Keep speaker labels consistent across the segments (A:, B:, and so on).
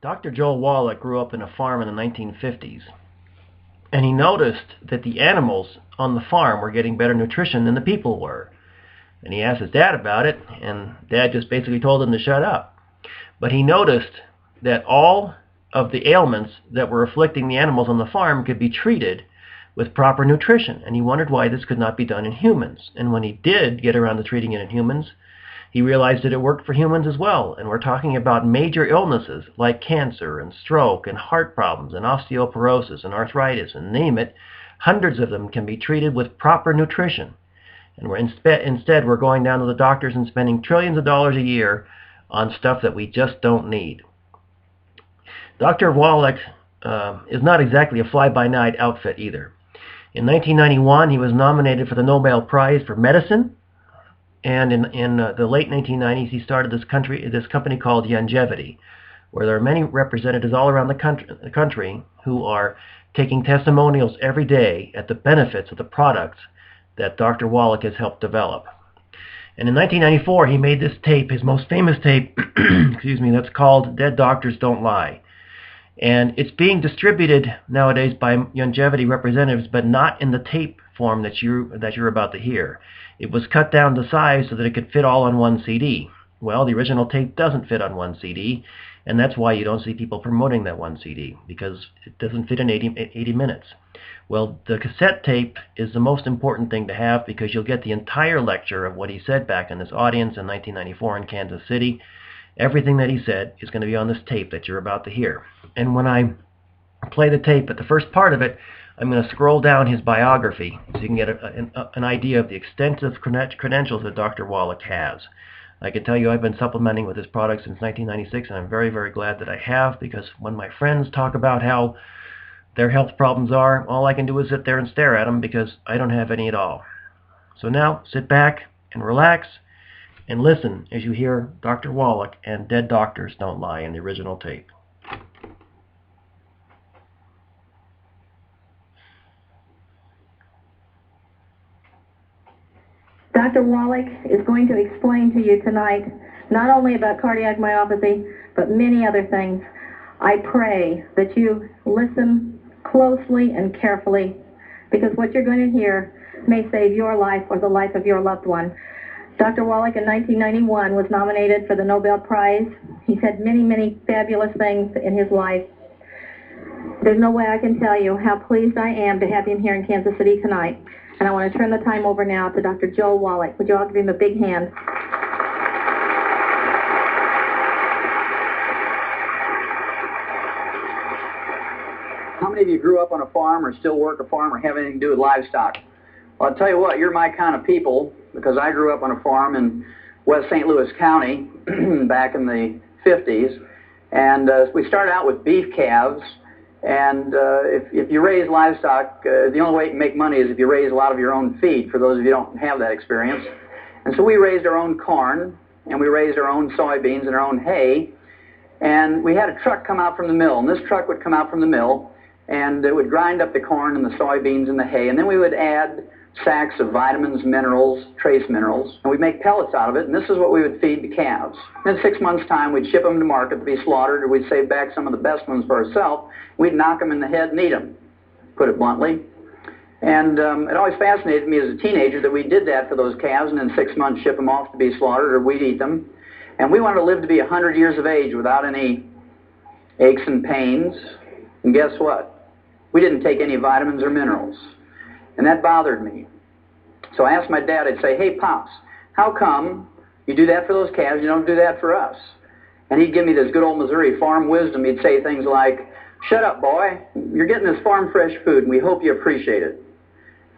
A: Dr. Joel Wallach grew up in a farm in the 1950s, and he noticed that the animals on the farm were getting better nutrition than the people were. And he asked his dad about it, and Dad just basically told him to shut up. But he noticed that all of the ailments that were afflicting the animals on the farm could be treated with proper nutrition, and he wondered why this could not be done in humans. And when he did get around to treating it in humans, he realized that it worked for humans as well. And we're talking about major illnesses like cancer and stroke and heart problems and osteoporosis and arthritis and name it. Hundreds of them can be treated with proper nutrition. And instead we're going down to the doctors and spending trillions of dollars a year on stuff that we just don't need. Dr. Wallach is not exactly a fly-by-night outfit either. In 1991, he was nominated for the Nobel Prize for Medicine, and in the late 1990s, he started this company called Longevity, where there are many representatives all around the country who are taking testimonials every day at the benefits of the products that Dr. Wallach has helped develop. And in 1994, he made this tape, his most famous tape, that's called Dead Doctors Don't Lie. And it's being distributed nowadays by Longevity representatives, but not in the tape form that you're about to hear. It was cut down to size so that it could fit all on one CD. Well, the original tape doesn't fit on one CD, and that's why you don't see people promoting that one CD, because it doesn't fit in 80 minutes. Well, the cassette tape is the most important thing to have, because you'll get the entire lecture of what he said back in this audience in 1994 in Kansas City. Everything that he said is going to be on this tape that you're about to hear. And when I play the tape, at the first part of it, I'm going to scroll down his biography so you can get an idea of the extensive credentials that Dr. Wallach has. I can tell you I've been supplementing with his products since 1996, and I'm very, very glad that I have, because when my friends talk about how their health problems are, all I can do is sit there and stare at them, because I don't have any at all. So now, sit back and relax and listen as you hear Dr. Wallach and Dead Doctors Don't Lie in the original tape.
B: Dr. Wallach is going to explain to you tonight not only about cardiac myopathy, but many other things. I pray that you listen closely and carefully, because what you're going to hear may save your life or the life of your loved one. Dr. Wallach in 1991 was nominated for the Nobel Prize. He said many, many fabulous things in his life. There's no way I can tell you how pleased I am to have him here in Kansas City tonight. And I want to turn the time over now to Dr. Joel Wallach. Would you all give him a big hand?
C: How many of you grew up on a farm or still work a farm or have anything to do with livestock? Well, I'll tell you what, you're my kind of people, because I grew up on a farm in West St. Louis County back in the 50s. And we started out with beef calves. And if you raise livestock, the only way you can make money is if you raise a lot of your own feed, for those of you who don't have that experience. And so we raised our own corn, and we raised our own soybeans and our own hay. And we had a truck come out from the mill, and this truck would come out from the mill, and it would grind up the corn and the soybeans and the hay, and then we would add sacks of vitamins, minerals, trace minerals, and we'd make pellets out of it, and this is what we would feed the calves. In 6 months' time, we'd ship them to market to be slaughtered, or we'd save back some of the best ones for ourselves. We'd knock them in the head and eat them, put it bluntly. And it always fascinated me as a teenager that we did that for those calves, and in 6 months ship them off to be slaughtered, or we'd eat them. And we wanted to live to be 100 years of age without any aches and pains. And guess what? We didn't take any vitamins or minerals. And that bothered me. So I asked my dad, I'd say, hey, Pops, how come you do that for those calves, you don't do that for us? And he'd give me this good old Missouri farm wisdom. He'd say things like, shut up, boy. You're getting this farm fresh food, and we hope you appreciate it.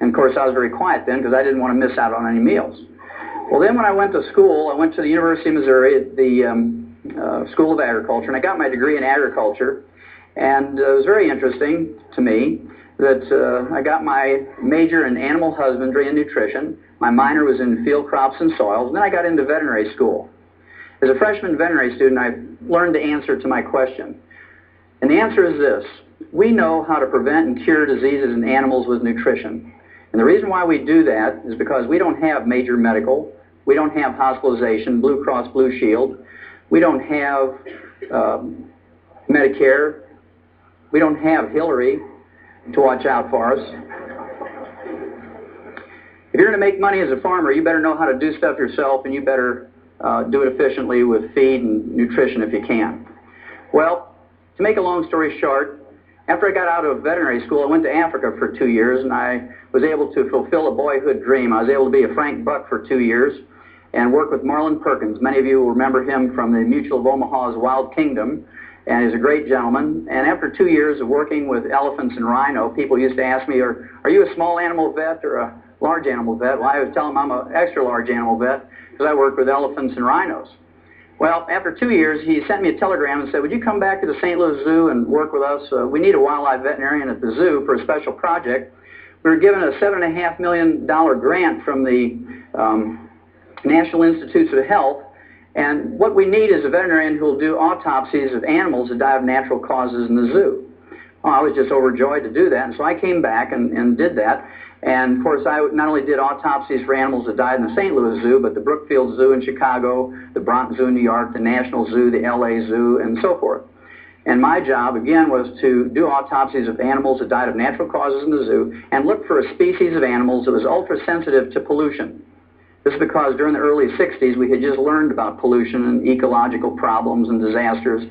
C: And, of course, I was very quiet then because I didn't want to miss out on any meals. Well, then when I went to school, I went to the University of Missouri at the School of Agriculture, and I got my degree in agriculture. And it was very interesting to me that I got my major in animal husbandry and nutrition. My minor was in field crops and soils. And then I got into veterinary school. As a freshman veterinary student, I learned the answer to my question. And the answer is this. We know how to prevent and cure diseases in animals with nutrition. And the reason why we do that is because we don't have major medical, we don't have hospitalization, Blue Cross Blue Shield, we don't have Medicare. We don't have Hillary to watch out for us. If you're going to make money as a farmer, you better know how to do stuff yourself, and you better do it efficiently with feed and nutrition if you can. Well, to make a long story short, after I got out of veterinary school, I went to Africa for 2 years, and I was able to fulfill a boyhood dream. I was able to be a Frank Buck for 2 years and work with Marlin Perkins. Many of you will remember him from the Mutual of Omaha's Wild Kingdom, and he's a great gentleman. And after 2 years of working with elephants and rhino, people used to ask me, are you a small animal vet or a large animal vet? Well, I would tell them I'm an extra large animal vet because I work with elephants and rhinos. Well, after 2 years, he sent me a telegram and said, would you come back to the St. Louis Zoo and work with us? We need a wildlife veterinarian at the zoo for a special project. We were given a $7.5 million grant from the National Institutes of Health, and what we need is a veterinarian who will do autopsies of animals that die of natural causes in the zoo. Well, I was just overjoyed to do that, and so I came back and did that. And, of course, I not only did autopsies for animals that died in the St. Louis Zoo, but the Brookfield Zoo in Chicago, the Bronx Zoo in New York, the National Zoo, the LA Zoo, and so forth. And my job, again, was to do autopsies of animals that died of natural causes in the zoo and look for a species of animals that was ultra-sensitive to pollution. This is because during the early 60s, we had just learned about pollution and ecological problems and disasters,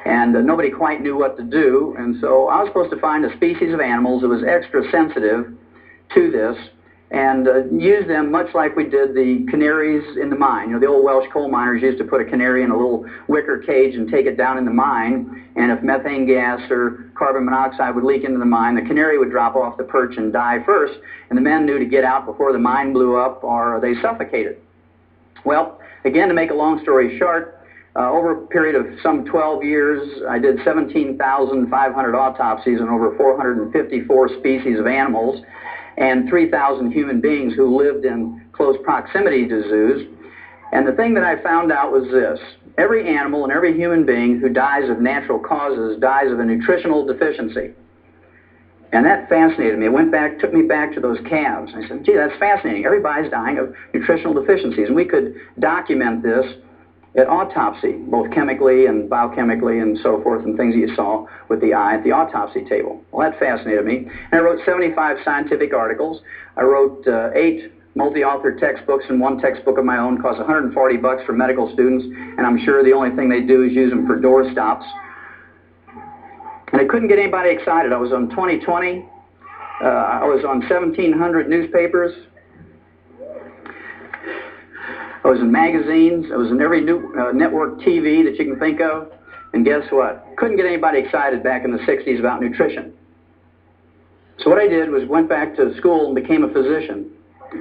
C: and nobody quite knew what to do. And so I was supposed to find a species of animals that was extra sensitive to this and use them much like we did the canaries in the mine. You know, the old Welsh coal miners used to put a canary in a little wicker cage and take it down in the mine, and if methane gas or carbon monoxide would leak into the mine, the canary would drop off the perch and die first, and the men knew to get out before the mine blew up or they suffocated. Well, again, to make a long story short, over a period of some 12 years, I did 17,500 autopsies on over 454 species of animals and 3,000 human beings who lived in close proximity to zoos. And the thing that I found out was this: every animal and every human being who dies of natural causes dies of a nutritional deficiency. And that fascinated me. It took me back to those calves. I said, gee, that's fascinating. Everybody's dying of nutritional deficiencies. And we could document this at autopsy, both chemically and biochemically and so forth, and things that you saw with the eye at the autopsy table. Well, that fascinated me. And I wrote 75 scientific articles. I wrote 8 multi-author textbooks and 1 textbook of my own. Cost $140 for medical students, and I'm sure the only thing they do is use them for door stops. And I couldn't get anybody excited. I was on 2020. I was on 1,700 newspapers. I was in magazines. I was in every new network TV that you can think of. And guess what? Couldn't get anybody excited back in the 60s about nutrition. So what I did was went back to school and became a physician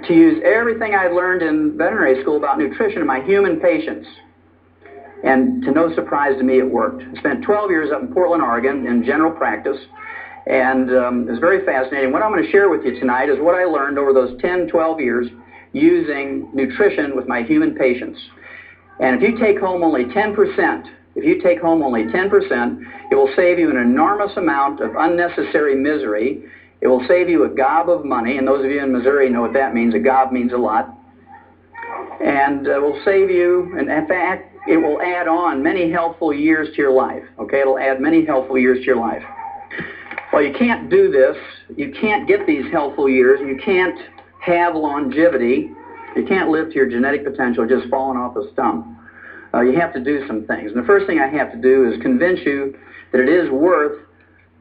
C: to use everything I had learned in veterinary school about nutrition in my human patients. And to no surprise to me, it worked. I spent 12 years up in Portland, Oregon in general practice. And it was very fascinating. What I'm going to share with you tonight is what I learned over those 10, 12 years using nutrition with my human patients. And if you take home only 10%, it will save you an enormous amount of unnecessary misery. It will save you a gob of money, and those of you in Missouri know what that means. A gob means a lot. And it will save you, and in fact, it will add on many healthful years to your life. Okay, it'll add many healthful years to your life. Well, you can't do this. You can't get these healthful years. You can't have longevity. You can't live to your genetic potential just falling off a stump. You have to do some things. And the first thing I have to do is convince you that it is worth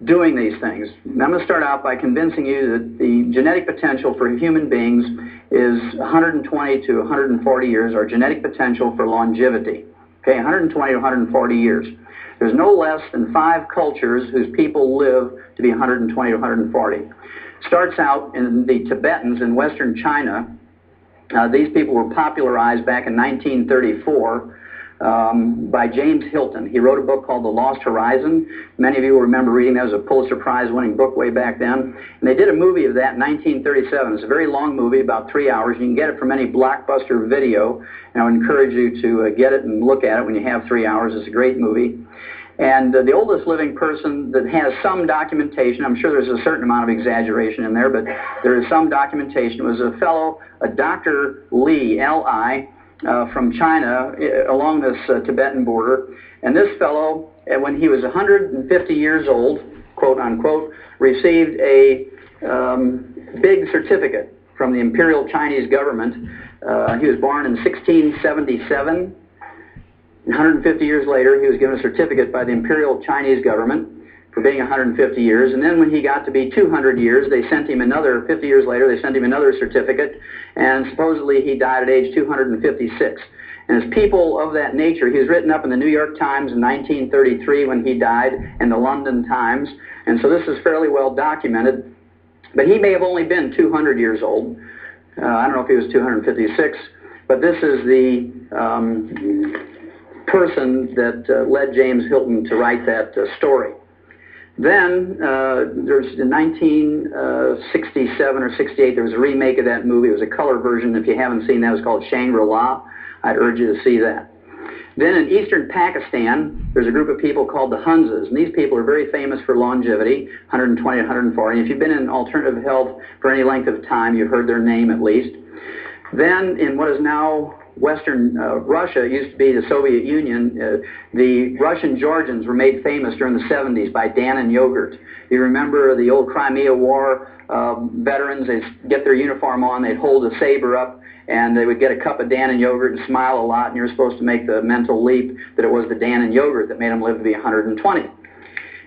C: doing these things. And I'm going to start out by convincing you that the genetic potential for human beings is 120 to 140 years, our genetic potential for longevity. Okay, 120 to 140 years. There's no less than 5 cultures whose people live to be 120 to 140. Starts out in the Tibetans in western China. These people were popularized back in 1934 by James Hilton. He wrote a book called The Lost Horizon. Many of you will remember reading that. It was a Pulitzer Prize-winning book way back then. And they did a movie of that in 1937. It's a very long movie, about 3 hours. You can get it from any Blockbuster video, and I would encourage you to get it and look at it when you have 3 hours. It's a great movie. And the oldest living person that has some documentation, I'm sure there's a certain amount of exaggeration in there, but there is some documentation, was a fellow, a Dr. Lee, L.I., from China along this Tibetan border. And this fellow, when he was 150 years old, quote unquote, received a big certificate from the Imperial Chinese government. He was born in 1677. 150 years later, he was given a certificate by the Imperial Chinese government for being 150 years. And then when he got to be 200 years, they sent him another, 50 years later, they sent him another certificate. And supposedly he died at age 256. And as people of that nature, he was written up in the New York Times in 1933 when he died, and the London Times. And so this is fairly well documented. But he may have only been 200 years old. I don't know if he was 256. But this is the person that led James Hilton to write that story. Then, there's in 1967 or 68, there was a remake of that movie. It was a color version. If you haven't seen that, it was called Shangri-La. I'd urge you to see that. Then in eastern Pakistan, there's a group of people called the Hunzas, and these people are very famous for longevity, 120 to 140. And if you've been in alternative health for any length of time, you've heard their name at least. Then in what is now Western Russia, it used to be the Soviet Union, the Russian Georgians were made famous during the 70s by Dannon yogurt. You remember the old Crimea War veterans, they'd get their uniform on, they'd hold a saber up, and they would get a cup of Dannon yogurt and smile a lot, and you're supposed to make the mental leap that it was the Dannon yogurt that made them live to be 120.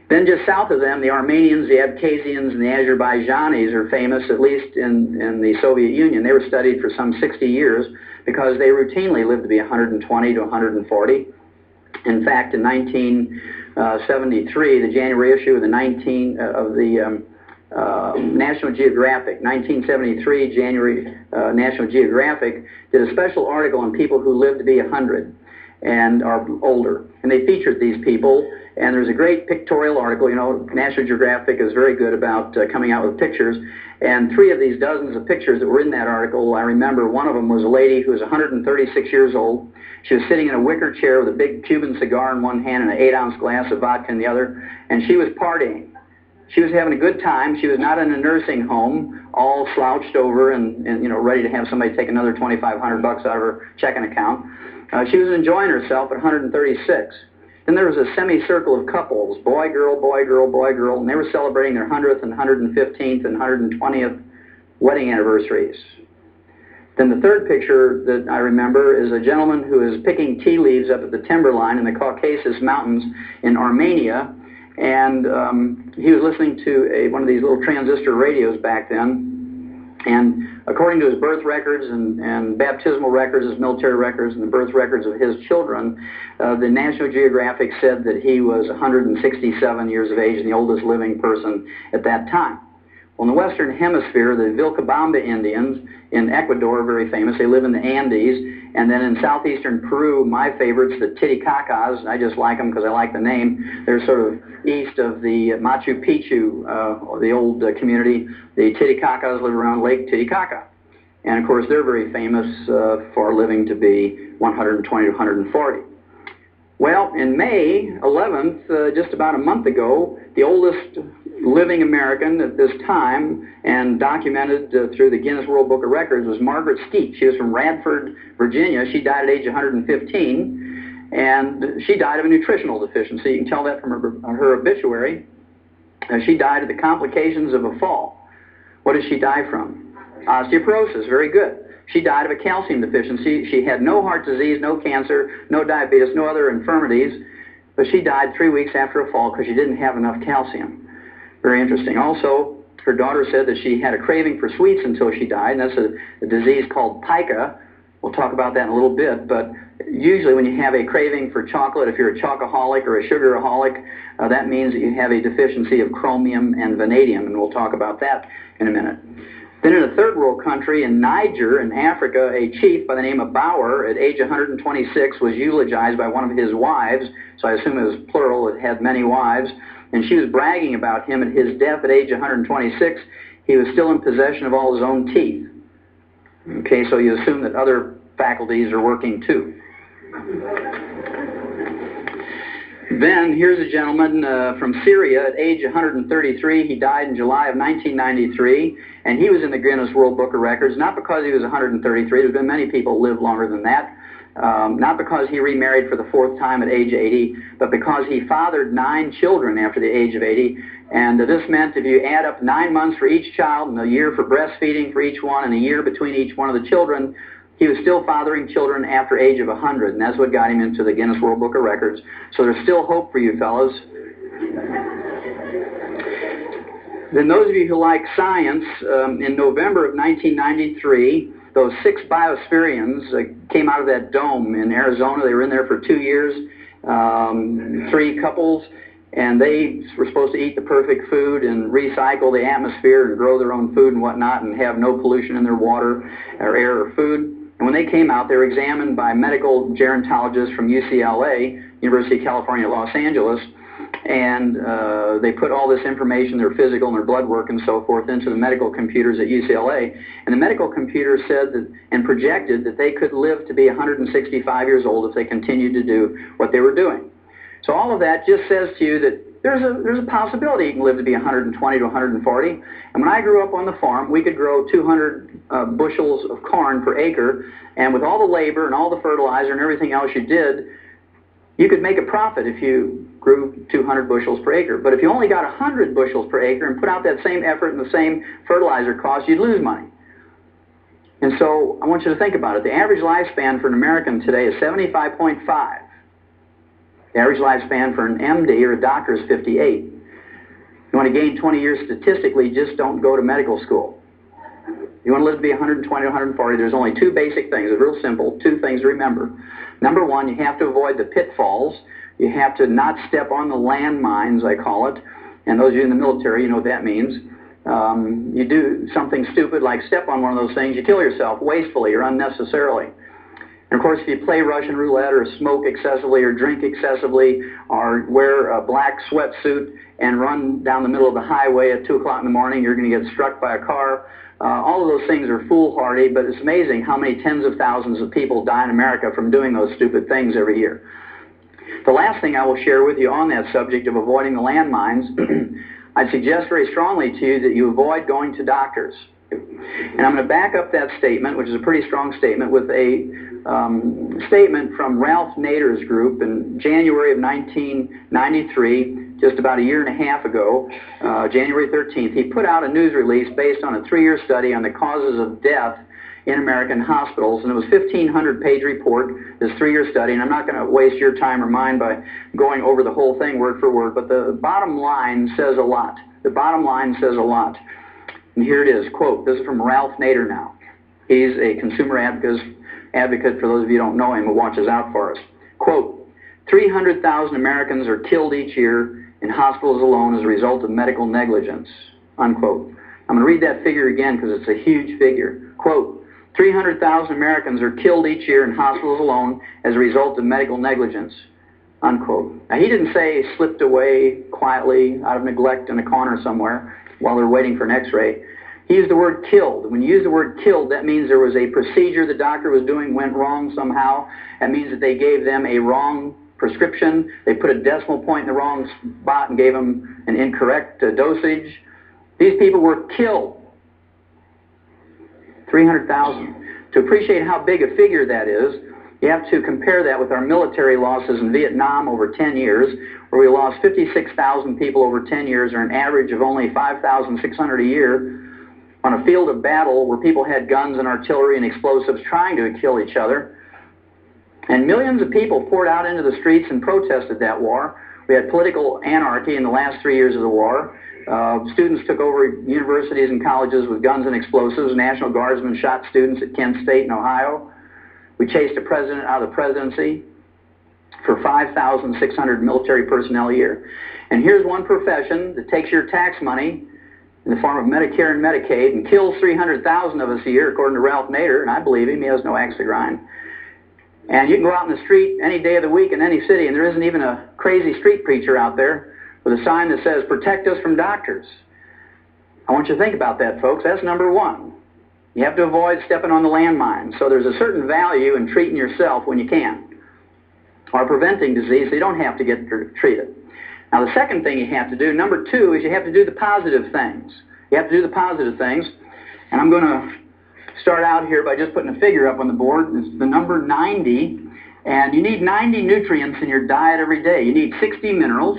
C: Then just south of them, the Armenians, the Abkhazians, and the Azerbaijanis are famous, at least in the Soviet Union. They were studied for some 60 years because they routinely lived to be 120 to 140. In fact, in 1973, the January issue of the National Geographic, 1973 January National Geographic, did a special article on people who live to be 100 and are older. And they featured these people. And there's a great pictorial article. You know, National Geographic is very good about coming out with pictures. And 3 of these dozens of pictures that were in that article, I remember one of them was a lady who was 136 years old. She was sitting in a wicker chair with a big Cuban cigar in one hand and an 8-ounce glass of vodka in the other. And she was partying. She was having a good time. She was not in a nursing home, all slouched over and you know, ready to have somebody take another $2,500 out of her checking account. She was enjoying herself at 136. Then there was a semicircle of couples, boy, girl, boy, girl, boy, girl, and they were celebrating their 100th and 115th and 120th wedding anniversaries. Then the third picture that I remember is a gentleman who is picking tea leaves up at the timberline in the Caucasus Mountains in Armenia, and he was listening to one of these little transistor radios back then. And according to his birth records and baptismal records, his military records, and the birth records of his children, the National Geographic said that he was 167 years of age and the oldest living person at that time. Well, in the Western Hemisphere, the Vilcabamba Indians in Ecuador are very famous. They live in the Andes. And then in southeastern Peru, my favorites, the Titicacas, I just like them because I like the name. They're sort of east of the Machu Picchu, the old community. The Titicacas live around Lake Titicaca. And of course, they're very famous for living to be 120 to 140. Well, in May 11th, just about a month ago, the oldest living American at this time and documented through the Guinness World Book of Records was Margaret Skeet. She was from Radford, Virginia. She died at age 115, and she died of a nutritional deficiency. You can tell that from her obituary. She died of the complications of a fall. What did she die from? Osteoporosis. Very good. She died of a calcium deficiency. She had no heart disease, no cancer, no diabetes, no other infirmities, but she died 3 weeks after a fall because she didn't have enough calcium. Very interesting. Also, her daughter said that she had a craving for sweets until she died, and that's a disease called pica. We'll talk about that in a little bit, but usually when you have a craving for chocolate, if you're a chocoholic or a sugaraholic, that means that you have a deficiency of chromium and vanadium, and we'll talk about that in a minute. Then in a third world country, in Niger, in Africa, a chief by the name of Bauer, at age 126, was eulogized by one of his wives, so I assume it was plural, it had many wives, and she was bragging about him at his death at age 126. He was still in possession of all his own teeth. Okay, so you assume that other faculties are working too. Then here's a gentleman from Syria at age 133. He died in July of 1993, and he was in the Guinness World Book of Records, not because he was 133. There's been many people who live longer than that, not because he remarried for the 4th time at age 80, but because he fathered 9 children after the age of 80. And this meant if you add up 9 months for each child and a year for breastfeeding for each one and a year between each one of the children, he was still fathering children after age of 100, and that's what got him into the Guinness World Book of Records. So there's still hope for you fellows. Then those of you who like science, in November of 1993, those 6 biospherians came out of that dome in Arizona. They were in there for 2 years, 3 couples, and they were supposed to eat the perfect food and recycle the atmosphere and grow their own food and whatnot and have no pollution in their water or air or food. And when they came out, they were examined by medical gerontologists from UCLA, University of California, Los Angeles, and they put all this information, their physical and their blood work and so forth, into the medical computers at UCLA. And the medical computer said that, and projected that they could live to be 165 years old if they continued to do what they were doing. So all of that just says to you that there's a possibility you can live to be 120 to 140. And when I grew up on the farm, we could grow 200 bushels of corn per acre, and with all the labor and all the fertilizer and everything else you did, you could make a profit if you grew 200 bushels per acre. But if you only got 100 bushels per acre and put out that same effort and the same fertilizer cost, you'd lose money. And so I want you to think about it. The average lifespan for an American today is 75.5. The average lifespan for an MD or a doctor is 58. You want to gain 20 years statistically, just don't go to medical school. You want to live to be 120 to 140, there's only 2 basic things. It's real simple, 2 things to remember. Number 1, you have to avoid the pitfalls. You have to not step on the landmines, I call it. And those of you in the military, you know what that means. You do something stupid like step on one of those things, you kill yourself wastefully or unnecessarily. And of course, if you play Russian roulette or smoke excessively or drink excessively or wear a black sweatsuit and run down the middle of the highway at 2 o'clock in the morning, you're going to get struck by a car. All of those things are foolhardy, but it's amazing how many tens of thousands of people die in America from doing those stupid things every year. The last thing I will share with you on that subject of avoiding the landmines, I suggest very strongly to you that you avoid going to doctors. And I'm going to back up that statement, which is a pretty strong statement, with a statement from Ralph Nader's group in January of 1993, just about a year and a half ago, January 13th. He put out a news release based on a 3-year study on the causes of death in American hospitals, and it was a 1,500-page report, this 3-year study, and I'm not going to waste your time or mine by going over the whole thing word for word, but the bottom line says a lot. The bottom line says a lot. And here it is, quote, this is from Ralph Nader now. He's a consumer advocate for those of you who don't know him who watches out for us. Quote, 300,000 Americans are killed each year in hospitals alone as a result of medical negligence, unquote. I'm going to read that figure again because it's a huge figure. Quote, 300,000 Americans are killed each year in hospitals alone as a result of medical negligence, unquote. Now, he didn't say slipped away quietly out of neglect in a corner somewhere while they're waiting for an x-ray. He used the word killed. When you use the word killed, that means there was a procedure the doctor was doing went wrong somehow. That means that they gave them a wrong prescription. They put a decimal point in the wrong spot and gave them an incorrect dosage. These people were killed. 300,000. To appreciate how big a figure that is, you have to compare that with our military losses in Vietnam over 10 years, where we lost 56,000 people over 10 years, or an average of only 5,600 a year, on a field of battle where people had guns and artillery and explosives trying to kill each other. And millions of people poured out into the streets and protested that war. We had political anarchy in the last 3 years of the war. Students took over universities and colleges with guns and explosives. National Guardsmen shot students at Kent State in Ohio. We chased a president out of the presidency for 5,600 military personnel a year. And here's one profession that takes your tax money in the form of Medicare and Medicaid and kills 300,000 of us a year, according to Ralph Nader, and I believe him, he has no axe to grind. And you can go out in the street any day of the week in any city, and there isn't even a crazy street preacher out there with a sign that says, protect us from doctors. I want you to think about that, folks. That's number one. You have to avoid stepping on the landmine. So there's a certain value in treating yourself when you can, or preventing disease so you don't have to get treated. Now, the second thing you have to do, number 2, is you have to do the positive things. You have to do the positive things. And I'm going to start out here by just putting a figure up on the board. It's the number 90. And you need 90 nutrients in your diet every day. You need 60 minerals.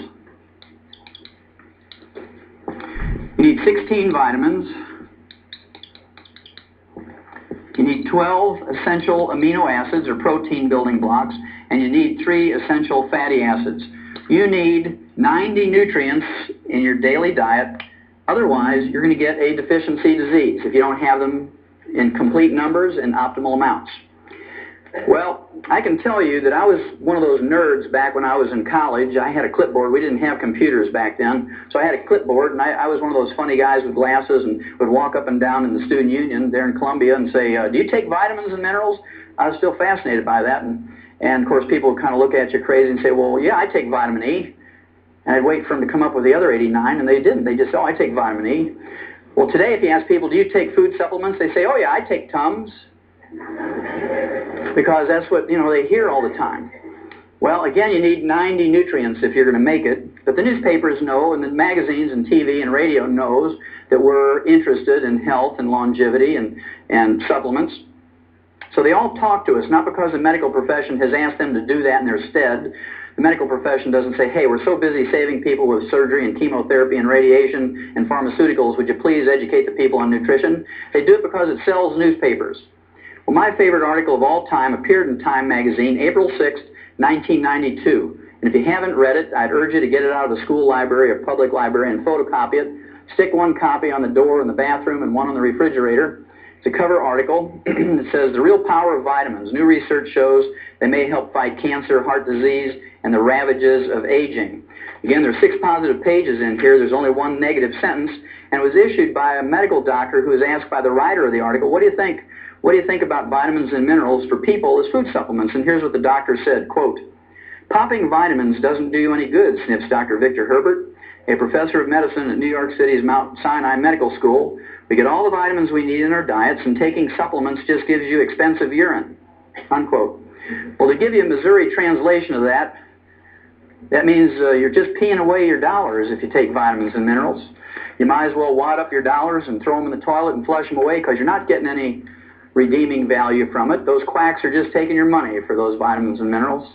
C: You need 16 vitamins. You need 12 essential amino acids or protein building blocks, and you need 3 essential fatty acids. You need 90 nutrients in your daily diet. Otherwise, you're going to get a deficiency disease if you don't have them in complete numbers and optimal amounts. Well, I can tell you that I was one of those nerds back when I was in college. I had a clipboard. We didn't have computers back then. So I had a clipboard, and I was one of those funny guys with glasses and would walk up and down in the student union there in Columbia and say, do you take vitamins and minerals? I was still fascinated by that. And of course, people would kind of look at you crazy and say, well, yeah, I take vitamin E. And I'd wait for them to come up with the other 89, and they didn't. They just, oh, I take vitamin E. Well, today, if you ask people, do you take food supplements? They say, oh, yeah, I take Tums. Because that's what, they hear all the time. Well, again, you need 90 nutrients if you're going to make it. But the newspapers know, and the magazines and TV and radio knows that we're interested in health and longevity and supplements. So they all talk to us, not because the medical profession has asked them to do that in their stead. The medical profession doesn't say, hey, we're so busy saving people with surgery and chemotherapy and radiation and pharmaceuticals, would you please educate the people on nutrition? They do it because it sells newspapers. Well, my favorite article of all time appeared in Time magazine, April 6th, 1992. And if you haven't read it, I'd urge you to get it out of the school library or public library and photocopy it. Stick one copy on the door in the bathroom and one on the refrigerator. It's a cover article. It says, The Real Power of Vitamins. New research shows they may help fight cancer, heart disease, and the ravages of aging. Again, there are 6 positive pages in here. There's only 1 negative sentence. And it was issued by a medical doctor who was asked by the writer of the article, what do you think? What do you think about vitamins and minerals for people as food supplements? And here's what the doctor said, quote, popping vitamins doesn't do you any good, sniffs Dr. Victor Herbert, a professor of medicine at New York City's Mount Sinai Medical School. We get all the vitamins we need in our diets, and taking supplements just gives you expensive urine, unquote. Well, to give you a Missouri translation of that, that means you're just peeing away your dollars if you take vitamins and minerals. You might as well wad up your dollars and throw them in the toilet and flush them away because you're not getting any redeeming value from it. Those quacks are just taking your money for those vitamins and minerals.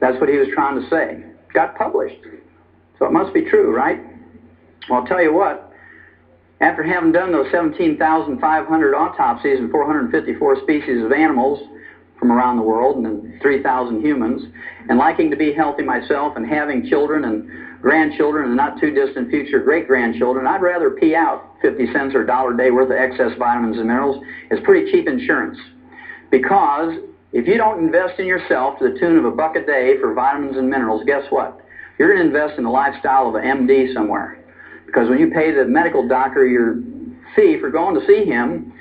C: That's what he was trying to say. It got published. So it must be true, right? Well, I'll tell you what. After having done those 17,500 autopsies in 454 species of animals from around the world and then 3,000 humans, and liking to be healthy myself and having children and grandchildren and not too distant future great-grandchildren, I'd rather pee out 50 cents or $1 a day worth of excess vitamins and minerals. It's pretty cheap insurance. Because if you don't invest in yourself to the tune of $1 a day for vitamins and minerals, guess what? You're going to invest in the lifestyle of an MD somewhere. Because when you pay the medical doctor your fee for going to see him,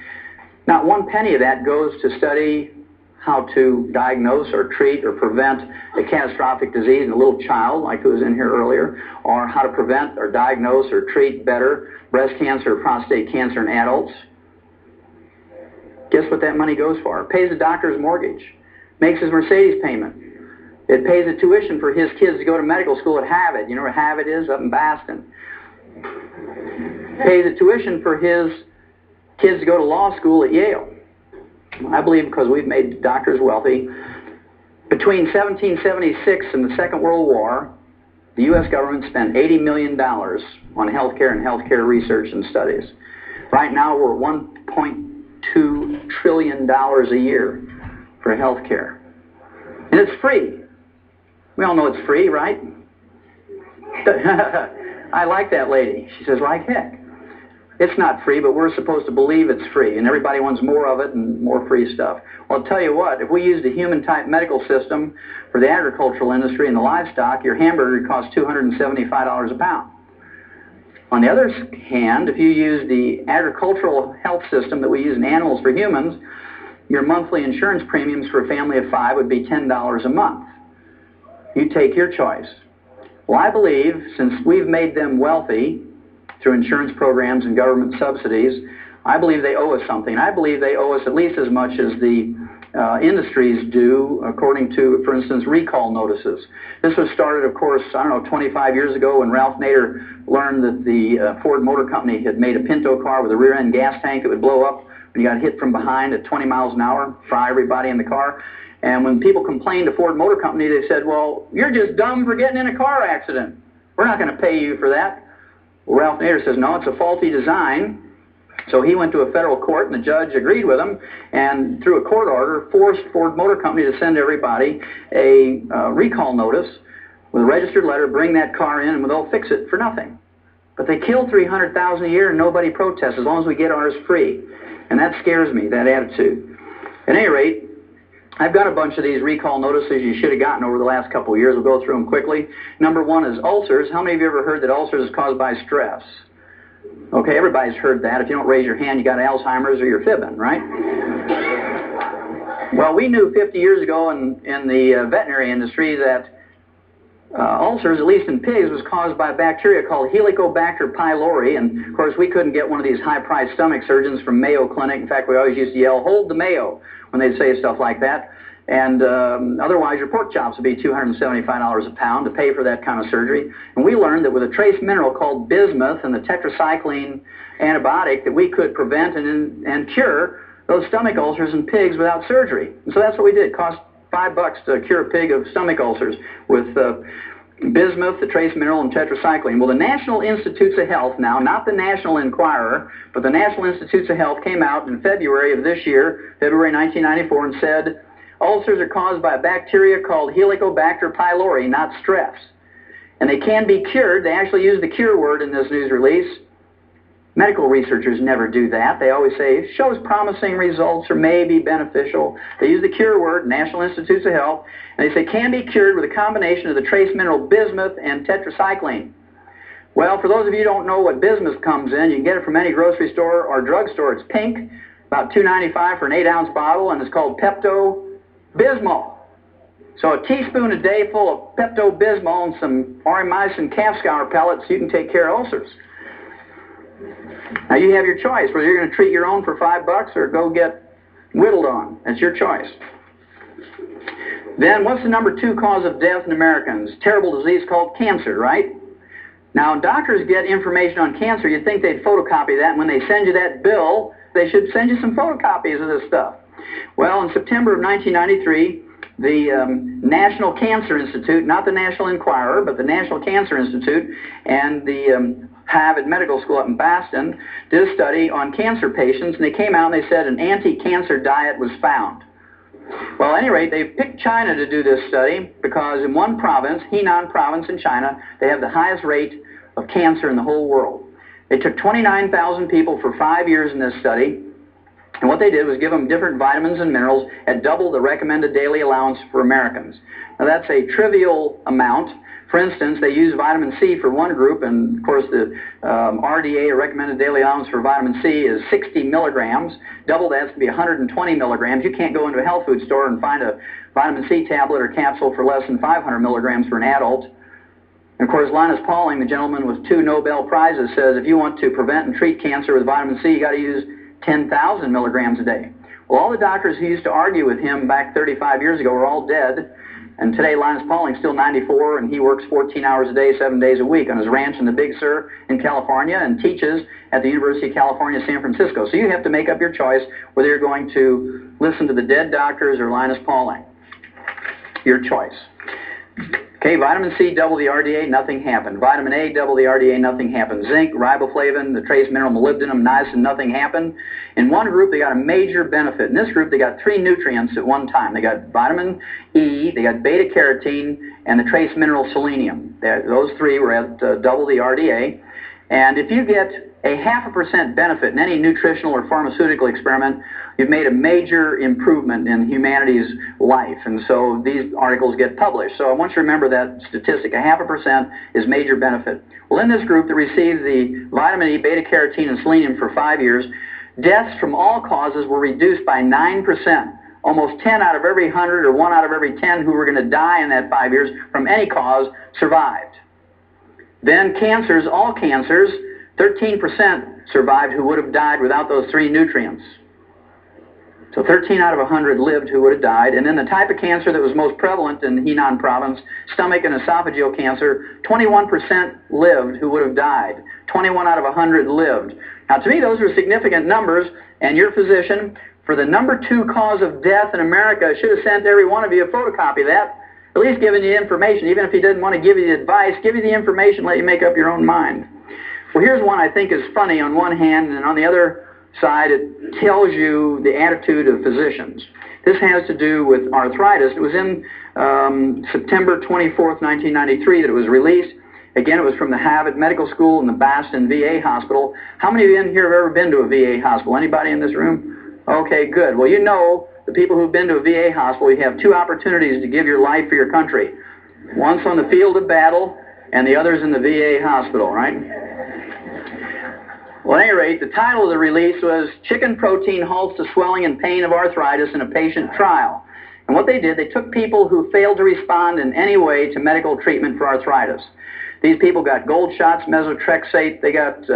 C: not 1 penny of that goes to study how to diagnose or treat or prevent a catastrophic disease in a little child, like who was in here earlier, or how to prevent or diagnose or treat better breast cancer or prostate cancer in adults. Guess what that money goes for? It pays the doctor's mortgage, makes his Mercedes payment. It pays the tuition for his kids to go to medical school at Harvard. You know where Harvard is? Up in Boston. Pays the tuition for his kids to go to law school at Yale. I believe because we've made doctors wealthy. Between 1776 and the Second World War, the U.S. government spent $80 million on healthcare and healthcare research and studies. Right now, we're at $1.2 trillion a year for healthcare. And it's free. We all know it's free, right? I like that lady. She says, like heck. It's not free, but we're supposed to believe it's free, and everybody wants more of it and more free stuff. Well, I'll tell you what, if we used a human-type medical system for the agricultural industry and the livestock, your hamburger would cost $275 a pound. On the other hand, if you use the agricultural health system that we use in animals for humans, your monthly insurance premiums for a family of 5 would be $10 a month. You take your choice. Well, I believe, since we've made them wealthy through insurance programs and government subsidies, I believe they owe us something. I believe they owe us at least as much as the industries do, according to, for instance, recall notices. This was started, of course, 25 years ago when Ralph Nader learned that the Ford Motor Company had made a Pinto car with a rear-end gas tank that would blow up when you got hit from behind at 20 miles an hour, fry everybody in the car. And when people complained to Ford Motor Company, they said, well, you're just dumb for getting in a car accident. We're not going to pay you for that. Well, Ralph Nader says, no, it's a faulty design. So he went to a federal court, and the judge agreed with him, and through a court order, forced Ford Motor Company to send everybody a recall notice with a registered letter, bring that car in, and they'll fix it for nothing. But they kill 300,000 a year, and nobody protests as long as we get ours free. And that scares me, that attitude. At any rate, I've got a bunch of these recall notices you should have gotten over the last couple of years. We'll go through them quickly. Number one is ulcers. How many of you ever heard that ulcers is caused by stress? Okay, everybody's heard that. If you don't raise your hand, you got Alzheimer's or you're fibbing, right? Well, we knew 50 years ago in the veterinary industry that ulcers, at least in pigs, was caused by a bacteria called Helicobacter pylori. And, of course, we couldn't get one of these high-priced stomach surgeons from Mayo Clinic. In fact, we always used to yell, hold the Mayo, when they'd say stuff like that. And otherwise, your pork chops would be $275 a pound to pay for that kind of surgery. And we learned that with a trace mineral called bismuth and the tetracycline antibiotic that we could prevent and cure those stomach ulcers in pigs without surgery. And so that's what we did. It cost $5 to cure a pig of stomach ulcers with bismuth, the trace mineral, and tetracycline. Well, the National Institutes of Health now, not the National Enquirer, but the National Institutes of Health came out in February of this year, February 1994, and said ulcers are caused by a bacteria called Helicobacter pylori, not stress. And they can be cured. They actually use the cure word in this news release. Medical researchers never do that. They always say, it shows promising results or may be beneficial. They use the cure word, National Institutes of Health, and they say can be cured with a combination of the trace mineral bismuth and tetracycline. Well, for those of you who don't know what bismuth comes in, you can get it from any grocery store or drugstore. It's pink, about $2.95 for an 8-ounce bottle, and it's called Pepto-Bismol. So a teaspoon a day full of Pepto-Bismol and some aureomycin calf scour pellets, you can take care of ulcers. Now you have your choice, whether you're going to treat your own for $5 or go get whittled on. That's your choice. Then what's the number 2 cause of death in Americans? Terrible disease called cancer, right? Now when doctors get information on cancer, you'd think they'd photocopy that, and when they send you that bill, they should send you some photocopies of this stuff. Well, in September of 1993, the National Cancer Institute, not the National Enquirer, but the National Cancer Institute, and the Harvard Medical School up in Boston did a study on cancer patients, and they came out and they said an anti-cancer diet was found. Well, at any rate, they picked China to do this study because in one province, Henan province in China, they have the highest rate of cancer in the whole world. They took 29,000 people for 5 years in this study, and what they did was give them different vitamins and minerals at double the recommended daily allowance for Americans. Now, that's a trivial amount. For instance, they used vitamin C for one group, and of course the RDA, or recommended daily allowance for vitamin C, is 60 milligrams. Double that's to be 120 milligrams. You can't go into a health food store and find a vitamin C tablet or capsule for less than 500 milligrams for an adult. And of course, Linus Pauling, the gentleman with 2 Nobel Prizes, says if you want to prevent and treat cancer with vitamin C, you got to use 10,000 milligrams a day. Well, all the doctors who used to argue with him back 35 years ago are all dead. And today, Linus Pauling's still 94, and he works 14 hours a day, 7 days a week on his ranch in the Big Sur in California and teaches at the University of California, San Francisco. So you have to make up your choice whether you're going to listen to the dead doctors or Linus Pauling. Your choice. Okay, vitamin C, double the RDA, nothing happened. Vitamin A, double the RDA, nothing happened. Zinc, riboflavin, the trace mineral molybdenum, niacin, nothing happened. In one group, they got a major benefit. In this group, they got 3 nutrients at one time. They got vitamin E, they got beta-carotene, and the trace mineral selenium. Those 3 were at double the RDA. And if you get a 0.5% benefit in any nutritional or pharmaceutical experiment, you've made a major improvement in humanity's life. And so these articles get published. So I want you to remember that statistic. 0.5% is major benefit. Well, in this group that received the vitamin E, beta-carotene, and selenium for 5 years, deaths from all causes were reduced by 9%. Almost 10 out of every 100 or 1 out of every 10 who were going to die in that 5 years from any cause survived. Then cancers, all cancers, 13% survived who would have died without those 3 nutrients. So 13 out of 100 lived who would have died. And then the type of cancer that was most prevalent in Henan province, stomach and esophageal cancer, 21% lived who would have died. 21 out of 100 lived. Now to me those are significant numbers, and your physician for the #2 cause of death in America. I should have sent every one of you a photocopy of that, at least giving you information. Even if he didn't want to give you the advice, give you the information, let you make up your own mind. Well, here's one I think is funny on one hand, and on the other side, it tells you the attitude of physicians. This has to do with arthritis. It was in September 24th, 1993 that it was released. Again, it was from the Harvard Medical School and the Boston VA Hospital. How many of you in here have ever been to a VA hospital? Anybody in this room? Okay, good. Well, you know, the people who've been to a VA hospital, you have two opportunities to give your life for your country. Once on the field of battle, and the other's in the VA hospital, right? Well, at any rate, the title of the release was Chicken Protein Halts the Swelling and Pain of Arthritis in a Patient Trial. And what they did, they took people who failed to respond in any way to medical treatment for arthritis. These people got gold shots, methotrexate, they got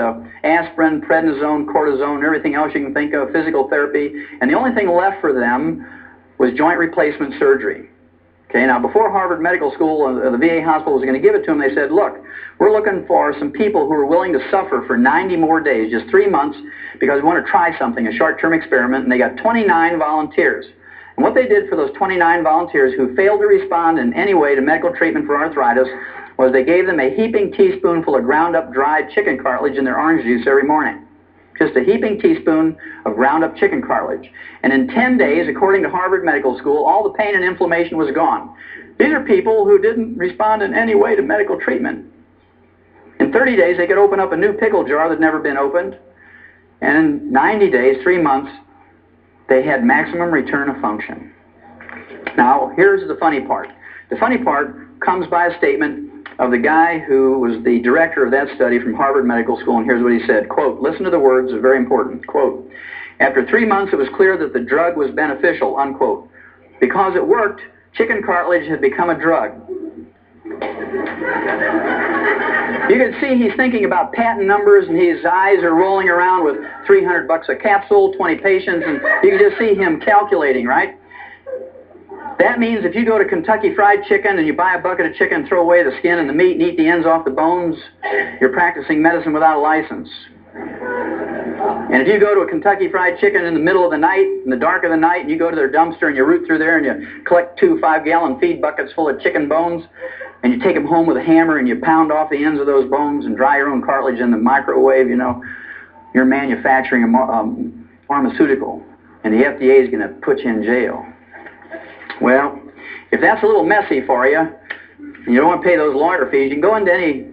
C: aspirin, prednisone, cortisone, everything else you can think of, physical therapy, and the only thing left for them was joint replacement surgery. Okay, now before Harvard Medical School, the VA hospital was going to give it to them, they said, look, we're looking for some people who are willing to suffer for 90 more days, just 3 months, because we want to try something, a short-term experiment, and they got 29 volunteers. And what they did for those 29 volunteers who failed to respond in any way to medical treatment for arthritis was they gave them a heaping teaspoonful of ground-up dried chicken cartilage in their orange juice every morning. Just a heaping teaspoon of ground-up chicken cartilage. And in 10 days, according to Harvard Medical School, all the pain and inflammation was gone. These are people who didn't respond in any way to medical treatment. In 30 days, they could open up a new pickle jar that had never been opened. And in 90 days, 3 months, they had maximum return of function. Now, here's the funny part. The funny part comes by a statement of the guy who was the director of that study from Harvard Medical School, and here's what he said, quote, listen to the words, they're very important, quote, after 3 months it was clear that the drug was beneficial, unquote. Because it worked, chicken cartilage had become a drug. You can see he's thinking about patent numbers, and his eyes are rolling around with $300 a capsule, 20 patients, and you can just see him calculating, right? That means if you go to Kentucky Fried Chicken and you buy a bucket of chicken, throw away the skin and the meat and eat the ends off the bones, you're practicing medicine without a license. And if you go to a Kentucky Fried Chicken in the middle of the night, in the dark of the night, and you go to their dumpster and you root through there and you collect 2 5-gallon feed buckets full of chicken bones, and you take them home with a hammer and you pound off the ends of those bones and dry your own cartilage in the microwave, you know, you're manufacturing a pharmaceutical, and the FDA is going to put you in jail. Well, if that's a little messy for you, and you don't want to pay those lawyer fees, you can go into any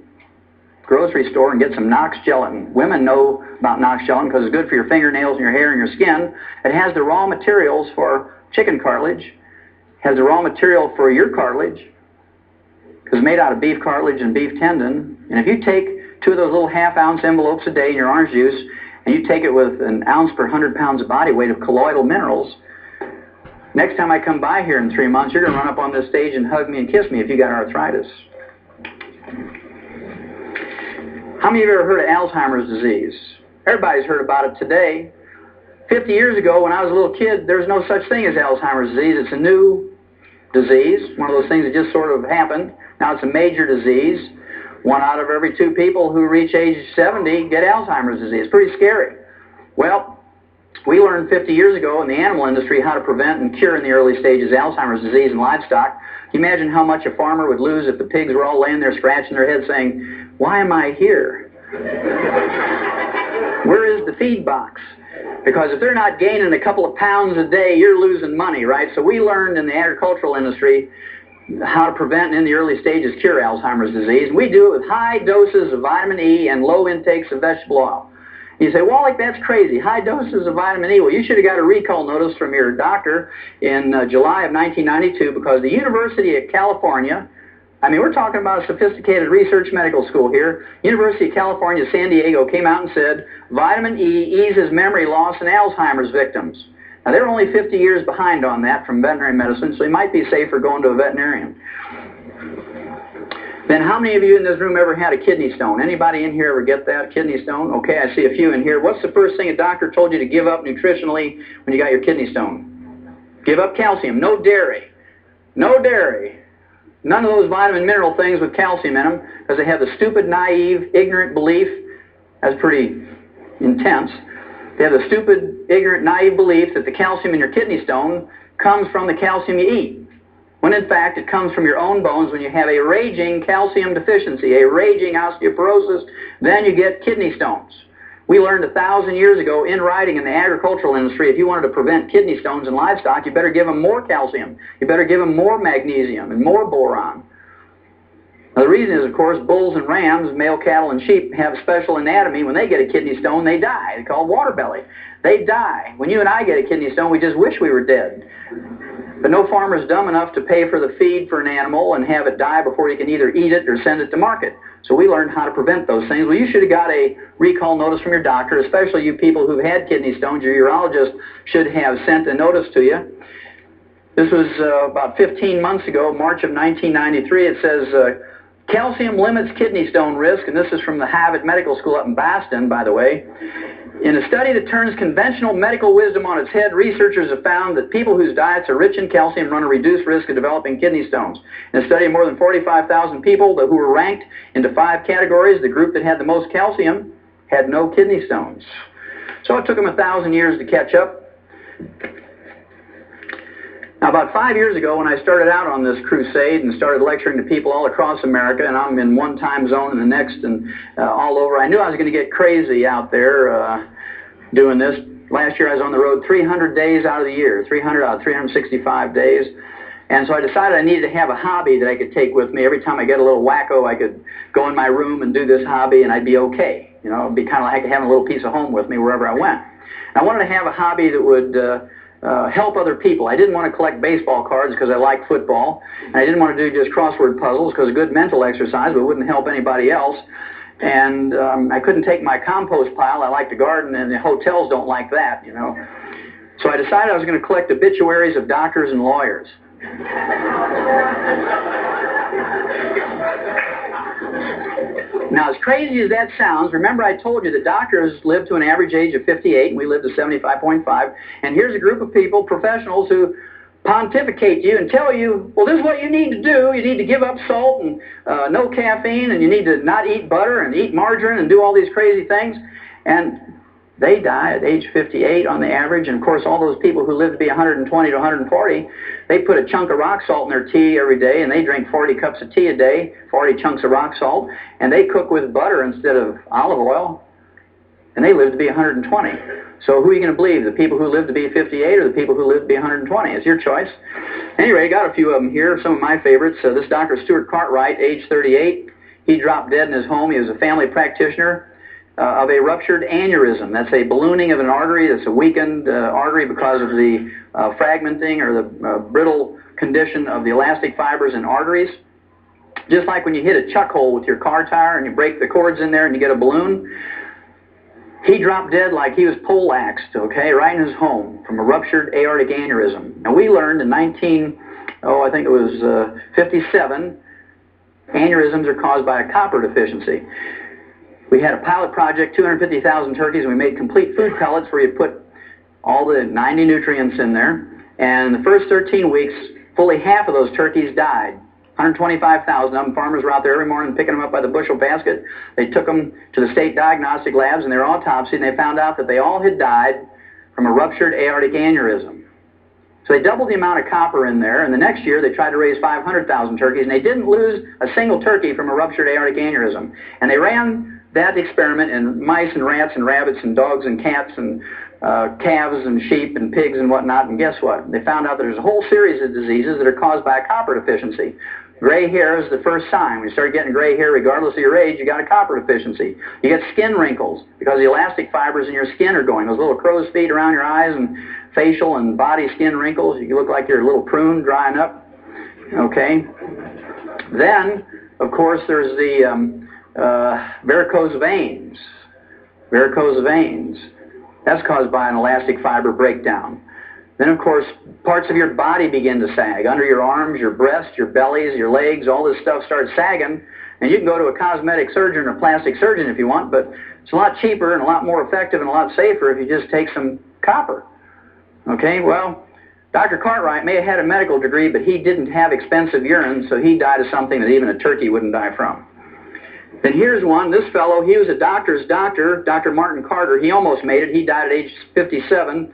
C: grocery store and get some Knox gelatin. Women know about Knox gelatin because it's good for your fingernails and your hair and your skin. It has the raw materials for chicken cartilage, has the raw material for your cartilage, because it's made out of beef cartilage and beef tendon. And if you take 2 of those little half-ounce envelopes a day in your orange juice, and you take it with an ounce per 100 pounds of body weight of colloidal minerals, next time I come by here in 3 months, you're going to run up on this stage and hug me and kiss me if you got arthritis. How many of you have ever heard of Alzheimer's disease? Everybody's heard about it today. 50 years ago, when I was a little kid, there was no such thing as Alzheimer's disease. It's a new disease, one of those things that just sort of happened. Now it's a major disease. 1 out of every 2 people who reach age 70 get Alzheimer's disease. It's pretty scary. Well, we learned 50 years ago in the animal industry how to prevent and cure in the early stages Alzheimer's disease in livestock. Can you imagine how much a farmer would lose if the pigs were all laying there scratching their heads saying, why am I here? Where is the feed box? Because if they're not gaining a couple of pounds a day, you're losing money, right? So we learned in the agricultural industry how to prevent and in the early stages cure Alzheimer's disease. And we do it with high doses of vitamin E and low intakes of vegetable oil. You say, Wallach, that's crazy. High doses of vitamin E. Well, you should have got a recall notice from your doctor in July of 1992 because the University of California, I mean, we're talking about a sophisticated research medical school here. University of California, San Diego came out and said, vitamin E eases memory loss in Alzheimer's victims. Now, they're only 50 years behind on that from veterinary medicine, so you might be safer going to a veterinarian. Then how many of you in this room ever had a kidney stone? Anybody in here ever get that, kidney stone? Okay, I see a few in here. What's the first thing a doctor told you to give up nutritionally when you got your kidney stone? Give up calcium. No dairy. No dairy. None of those vitamin mineral things with calcium in them because they have the stupid, naive, ignorant belief. That's pretty intense. They have the stupid, ignorant, naive belief that the calcium in your kidney stone comes from the calcium you eat, when in fact it comes from your own bones. When you have a raging calcium deficiency, a raging osteoporosis, then you get kidney stones. We learned 1,000 years ago in writing in the agricultural industry, if you wanted to prevent kidney stones in livestock, you better give them more calcium. You better give them more magnesium and more boron. Now, the reason is, of course, bulls and rams, male cattle and sheep, have special anatomy. When they get a kidney stone, they die. They're called water belly. They die. When you and I get a kidney stone, we just wish we were dead. But no farmer's dumb enough to pay for the feed for an animal and have it die before he can either eat it or send it to market. So we learned how to prevent those things. Well, you should have got a recall notice from your doctor, especially you people who've had kidney stones. Your urologist should have sent a notice to you. This was about 15 months ago, March of 1993. It says, calcium limits kidney stone risk, and this is from the Harvard Medical School up in Boston, by the way. In a study that turns conventional medical wisdom on its head, researchers have found that people whose diets are rich in calcium run a reduced risk of developing kidney stones. In a study of more than 45,000 people who were ranked into 5 categories, the group that had the most calcium had no kidney stones. So it took them 1,000 years to catch up. Now, about 5 years ago, when I started out on this crusade and started lecturing to people all across America, and I'm in one time zone and the next and all over, I knew I was going to get crazy out there doing this. Last year I was on the road 300 days out of the year, 300 out of 365 days. And so I decided I needed to have a hobby that I could take with me. Every time I get a little wacko, I could go in my room and do this hobby and I'd be okay. You know, it'd be kind of like having a little piece of home with me wherever I went. And I wanted to have a hobby that would help other people. I didn't want to collect baseball cards because I like football. And I didn't want to do just crossword puzzles because a good mental exercise, but it wouldn't help anybody else. And I couldn't take my compost pile. I like to garden, and the hotels don't like that, you know. So I decided I was going to collect obituaries of doctors and lawyers. Now, as crazy as that sounds, remember I told you that doctors live to an average age of 58, and we live to 75.5. And here's a group of people, professionals, who pontificate to you and tell you, well, this is what you need to do. You need to give up salt and no caffeine, and you need to not eat butter and eat margarine and do all these crazy things. And they die at age 58 on the average. And, of course, all those people who live to be 120 to 140, they put a chunk of rock salt in their tea every day, and they drink 40 cups of tea a day, 40 chunks of rock salt, and they cook with butter instead of olive oil, and they live to be 120. So who are you going to believe, the people who live to be 58 or the people who live to be 120? It's your choice. Anyway, I got a few of them here, some of my favorites. This Dr. Stuart Cartwright, age 38, he dropped dead in his home. He was a family practitioner of a ruptured aneurysm. That's a ballooning of an artery. That's a weakened artery because of the fragmenting or the brittle condition of the elastic fibers in arteries. Just like when you hit a chuck hole with your car tire and you break the cords in there and you get a balloon. He dropped dead like he was poleaxed, okay, right in his home from a ruptured aortic aneurysm. And we learned in 57, aneurysms are caused by a copper deficiency. We had a pilot project, 250,000 turkeys, and we made complete food pellets where you put all the 90 nutrients in there. And in the first 13 weeks, fully half of those turkeys died. 125,000 of them. Farmers were out there every morning picking them up by the bushel basket. They took them to the state diagnostic labs and they were autopsied, and they found out that they all had died from a ruptured aortic aneurysm. So they doubled the amount of copper in there, and the next year they tried to raise 500,000 turkeys, and they didn't lose a single turkey from a ruptured aortic aneurysm. And they ran that experiment in mice and rats and rabbits and dogs and cats and calves and sheep and pigs and whatnot, and guess what? They found out that there's a whole series of diseases that are caused by a copper deficiency. Gray hair is the first sign. When you start getting gray hair, regardless of your age, you got a copper deficiency. You get skin wrinkles because the elastic fibers in your skin are going. Those little crow's feet around your eyes and facial and body skin wrinkles. You look like you're a little prune drying up. Okay? Then, of course, there's the varicose veins. Varicose veins. That's caused by an elastic fiber breakdown. Then, of course, parts of your body begin to sag. Under your arms, your breasts, your bellies, your legs, all this stuff starts sagging. And you can go to a cosmetic surgeon or plastic surgeon if you want, but it's a lot cheaper and a lot more effective and a lot safer if you just take some copper. Okay, well, Dr. Cartwright may have had a medical degree, but he didn't have expensive urine, so he died of something that even a turkey wouldn't die from. Then here's one. This fellow, he was a doctor's doctor, Dr. Martin Carter. He almost made it. He died at age 57.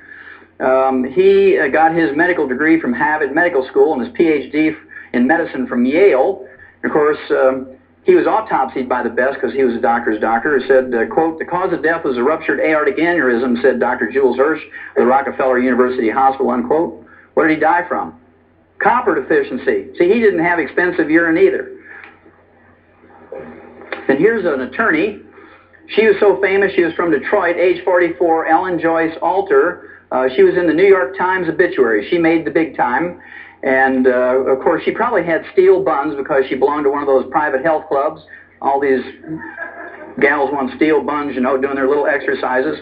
C: He got his medical degree from Harvard Medical School and his PhD in medicine from Yale. And of course, he was autopsied by the best because he was a doctor's doctor. He said, quote, "The cause of death was a ruptured aortic aneurysm," said Dr. Jules Hirsch of the Rockefeller University Hospital, unquote. What did he die from? Copper deficiency. See, he didn't have expensive urine either. And here's an attorney. She was so famous, she was from Detroit, age 44, Ellen Joyce Alter. She was in the New York Times obituary. She made the big time. And, of course, she probably had steel buns because she belonged to one of those private health clubs. All these gals want steel buns, you know, doing their little exercises.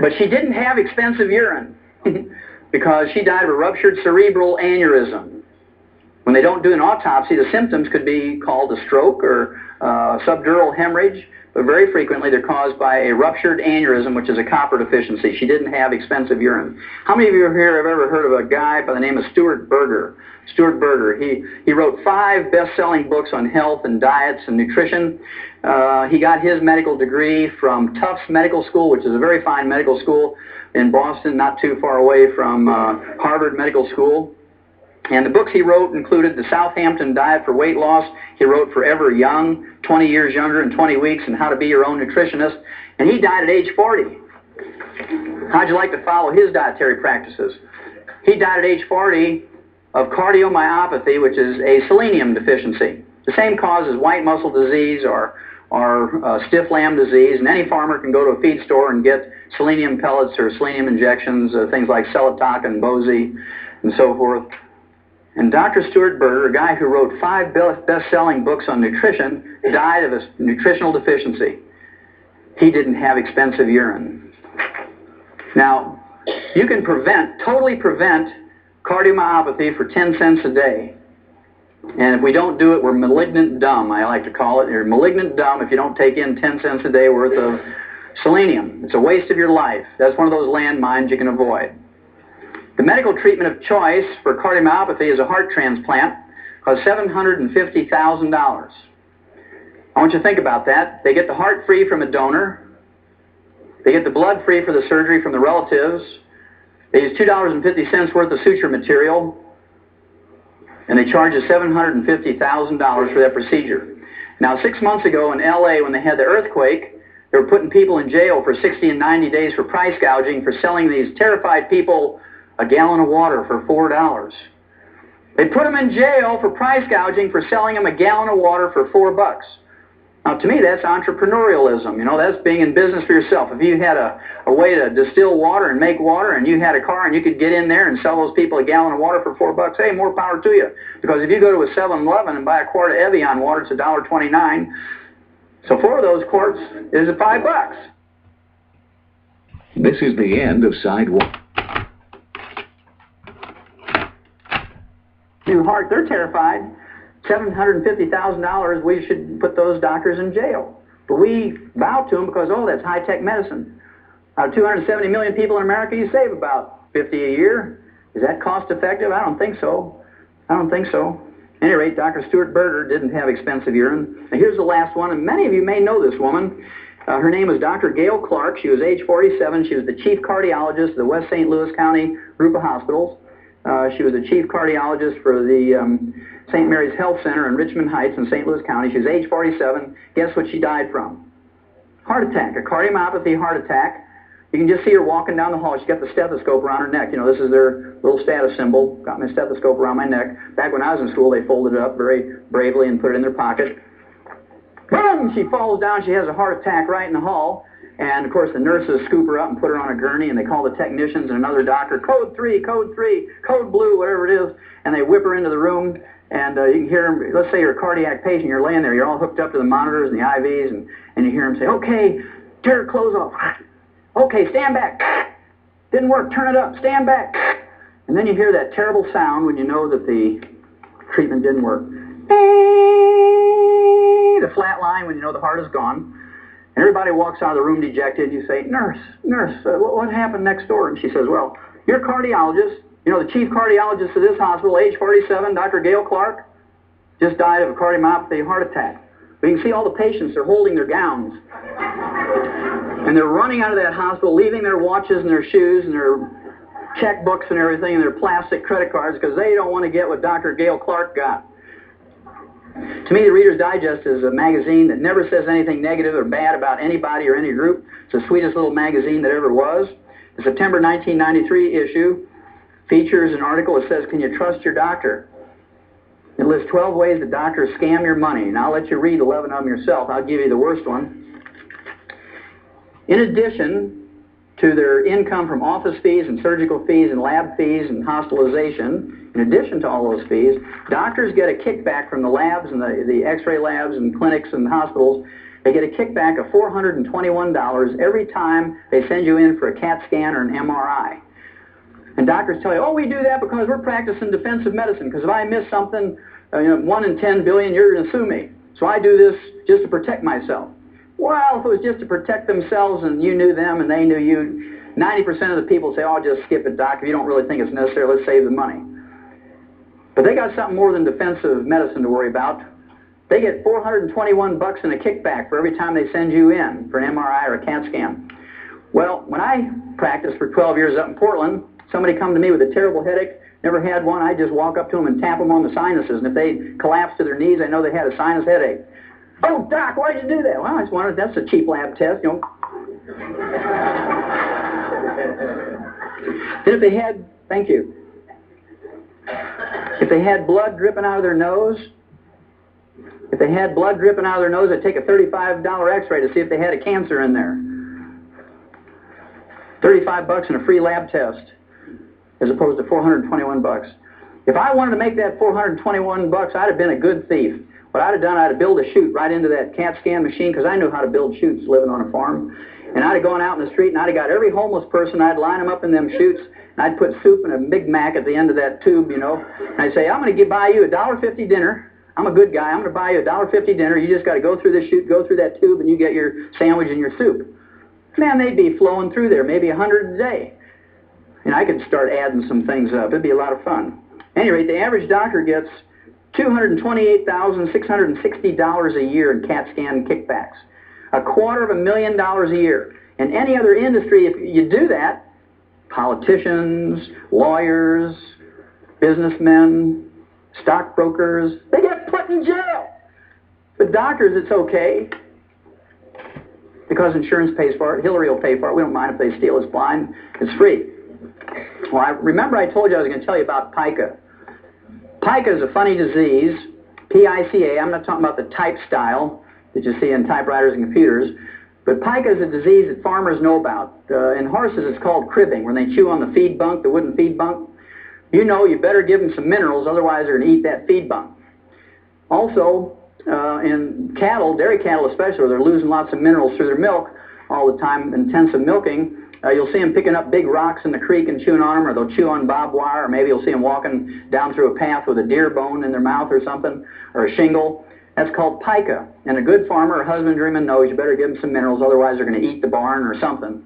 C: But she didn't have expensive urine because she died of a ruptured cerebral aneurysm. When they don't do an autopsy, the symptoms could be called a stroke or subdural hemorrhage, but very frequently they're caused by a ruptured aneurysm, which is a copper deficiency. She didn't have expensive urine. How many of you here have ever heard of a guy by the name of Stuart Berger? Stuart Berger. He wrote 5 best-selling books on health and diets and nutrition. He got his medical degree from Tufts Medical School, which is a very fine medical school in Boston, not too far away from Harvard Medical School. And the books he wrote included The Southampton Diet for Weight Loss. He wrote Forever Young, 20 Years Younger in 20 Weeks, and How to Be Your Own Nutritionist. And he died at age 40. How'd you like to follow his dietary practices? He died at age 40 of cardiomyopathy, which is a selenium deficiency. The same cause as white muscle disease or stiff lamb disease. And any farmer can go to a feed store and get selenium pellets or selenium injections, things like Celitoc and Bozy and so forth. And Dr. Stuart Berger, a guy who wrote 5 best-selling books on nutrition, died of a nutritional deficiency. He didn't have expensive urine. Now, you can totally prevent cardiomyopathy for 10 cents a day. And if we don't do it, we're malignant dumb, I like to call it. You're malignant dumb if you don't take in 10 cents a day worth of selenium. It's a waste of your life. That's one of those landmines you can avoid. The medical treatment of choice for cardiomyopathy is a heart transplant. Costs $750,000. I want you to think about that. They get the heart free from a donor. They get the blood free for the surgery from the relatives. They use $2.50 worth of suture material. And they charge you $750,000 for that procedure. Now, 6 months ago in L.A., when they had the earthquake, they were putting people in jail for 60 and 90 days for price gouging for selling these terrified people a gallon of water for $4. They put them in jail for price gouging for selling them a gallon of water for $4. Now, to me, that's entrepreneurialism. You know, that's being in business for yourself. If you had a way to distill water and make water, and you had a car and you could get in there and sell those people a gallon of water for $4, hey, more power to you. Because if you go to a 7-Eleven and buy a quart of Evian water, it's $1.29. So 4 of those quarts is $5.
D: This is the end of side 1.
C: New heart, they're terrified. $750,000, we should put those doctors in jail. But we bow to them because, oh, that's high-tech medicine. Out of 270 million people in America, you save about 50 a year. Is that cost-effective? I don't think so. I don't think so. At any rate, Dr. Stuart Berger didn't have expensive urine. Now, here's the last one, and many of you may know this woman. Her name was Dr. Gail Clark. She was age 47. She was the chief cardiologist of the West St. Louis County group of hospitals. She was the chief cardiologist for the St. Mary's Health Center in Richmond Heights in St. Louis County. She was age 47. Guess what she died from? Heart attack, a cardiomyopathy heart attack. You can just see her walking down the hall. She's got the stethoscope around her neck. You know, this is their little status symbol. Got my stethoscope around my neck. Back when I was in school, they folded it up very bravely and put it in their pocket. Boom! She falls down. She has a heart attack right in the hall. And, of course, the nurses scoop her up and put her on a gurney, and they call the technicians and another doctor, code 3, code blue, whatever it is, and they whip her into the room, and you can hear them. Let's say you're a cardiac patient, you're laying there, you're all hooked up to the monitors and the IVs, and you hear them say, okay, tear her clothes off. Okay, stand back. Didn't work, turn it up, stand back. And then you hear that terrible sound when you know that the treatment didn't work. The flat line when you know the heart is gone. And everybody walks out of the room dejected. You say, nurse, what happened next door? And she says, well, your cardiologist, you know, the chief cardiologist of this hospital, age 47, Dr. Gail Clark, just died of a cardiomyopathy heart attack. But you can see all the patients, they're holding their gowns. And they're running out of that hospital, leaving their watches and their shoes and their checkbooks and everything and their plastic credit cards because they don't want to get what Dr. Gail Clark got. To me, the Reader's Digest is a magazine that never says anything negative or bad about anybody or any group. It's the sweetest little magazine that ever was. The September 1993 issue features an article that says, "Can you trust your doctor?" It lists 12 ways that doctors scam your money, and I'll let you read 11 of them yourself. I'll give you the worst one. In addition to their income from office fees and surgical fees and lab fees and hospitalization, in addition to all those fees, doctors get a kickback from the labs and the x-ray labs and clinics and hospitals. They get a kickback of $421 every time they send you in for a CAT scan or an MRI. And doctors tell you, oh, we do that because we're practicing defensive medicine, because if I miss something, 1 in 10 billion, you're going to sue me. So I do this just to protect myself. Well, if it was just to protect themselves and you knew them and they knew you, 90% of the people say, oh, just skip it, doc. If you don't really think it's necessary, let's save the money. But they got something more than defensive medicine to worry about. They get $421 in a kickback for every time they send you in for an MRI or a CAT scan. Well, when I practiced for 12 years up in Portland, somebody come to me with a terrible headache, never had one, I just walk up to them and tap them on the sinuses, and if they collapse to their knees, I know they had a sinus headache. Oh, doc, why'd you do that? Well, I just wondered, that's a cheap lab test, Then if they had, thank you, if they had blood dripping out of their nose, I'd take a $35 x-ray to see if they had a cancer in there. $35 and a free lab test, as opposed to $421. If I wanted to make that $421, I'd have been a good thief. What I'd have done, I'd have built a chute right into that CAT scan machine, because I knew how to build chutes living on a farm. And I'd have gone out in the street, and I'd have got every homeless person, I'd line them up in them chutes, and I'd put soup and a Big Mac at the end of that tube, And I'd say, I'm going to buy you a $1.50 dinner. I'm a good guy. I'm going to buy you a $1.50 dinner. You just got to go through this chute, go through that tube, and you get your sandwich and your soup. Man, they'd be flowing through there, maybe 100 a day. And I could start adding some things up. It'd be a lot of fun. At any rate, the average doctor gets $228,660 a year in CAT scan kickbacks. $250,000 a year. In any other industry, if you do that, politicians, lawyers, businessmen, stockbrokers, they get put in jail. But doctors, it's okay, because insurance pays for it. Hillary will pay for it. We don't mind if they steal. It's blind. It's free. Well, remember I told you I was going to tell you about pica. Pica is a funny disease, P-I-C-A. I'm not talking about the type style that you see in typewriters and computers, but pica is a disease that farmers know about. In horses, it's called cribbing, when they chew on the feed bunk, the wooden feed bunk. You better give them some minerals, otherwise they're going to eat that feed bunk. Also, in cattle, dairy cattle especially, where they're losing lots of minerals through their milk all the time, intensive milking, you'll see them picking up big rocks in the creek and chewing on them, or they'll chew on barbed wire, or maybe you'll see them walking down through a path with a deer bone in their mouth or something, or a shingle. That's called pica. And a good farmer or husbandryman knows you better give them some minerals, otherwise they're going to eat the barn or something.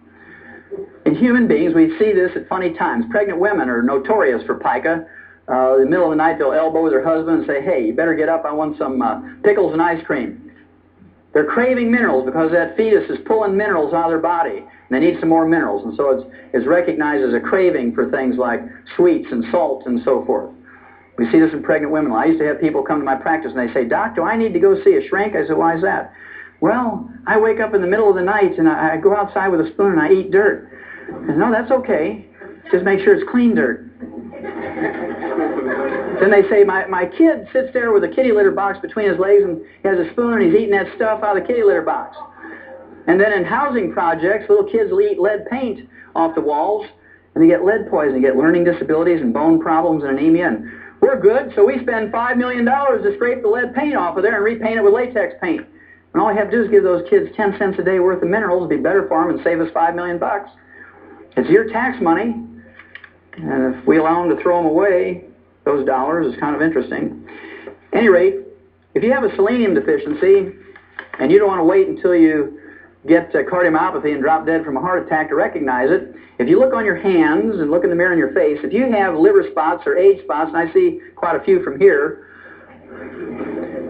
C: In human beings, we see this at funny times. Pregnant women are notorious for pica. In the middle of the night, they'll elbow their husband and say, hey, you better get up, I want some pickles and ice cream. They're craving minerals because that fetus is pulling minerals out of their body, and they need some more minerals. And so it's recognized as a craving for things like sweets and salt and so forth. We see this in pregnant women. I used to have people come to my practice and they say, Doc, do I need to go see a shrink? I said, why is that? Well, I wake up in the middle of the night and I go outside with a spoon and I eat dirt. I said, no, that's okay. Just make sure it's clean dirt. Then they say, my kid sits there with a kitty litter box between his legs and he has a spoon and he's eating that stuff out of the kitty litter box. And then in housing projects, little kids will eat lead paint off the walls and they get lead poisoning, get learning disabilities and bone problems and anemia. And we're good, so we spend $5 million to scrape the lead paint off of there and repaint it with latex paint. And all we have to do is give those kids 10 cents a day worth of minerals. It'd be better for them and save us $5 million. It's your tax money. And if we allow them to throw them away, those dollars, is kind of interesting. At any rate, if you have a selenium deficiency and you don't want to wait until you get cardiomyopathy and drop dead from a heart attack to recognize it, if you look on your hands and look in the mirror in your face, if you have liver spots or age spots, and I see quite a few from here,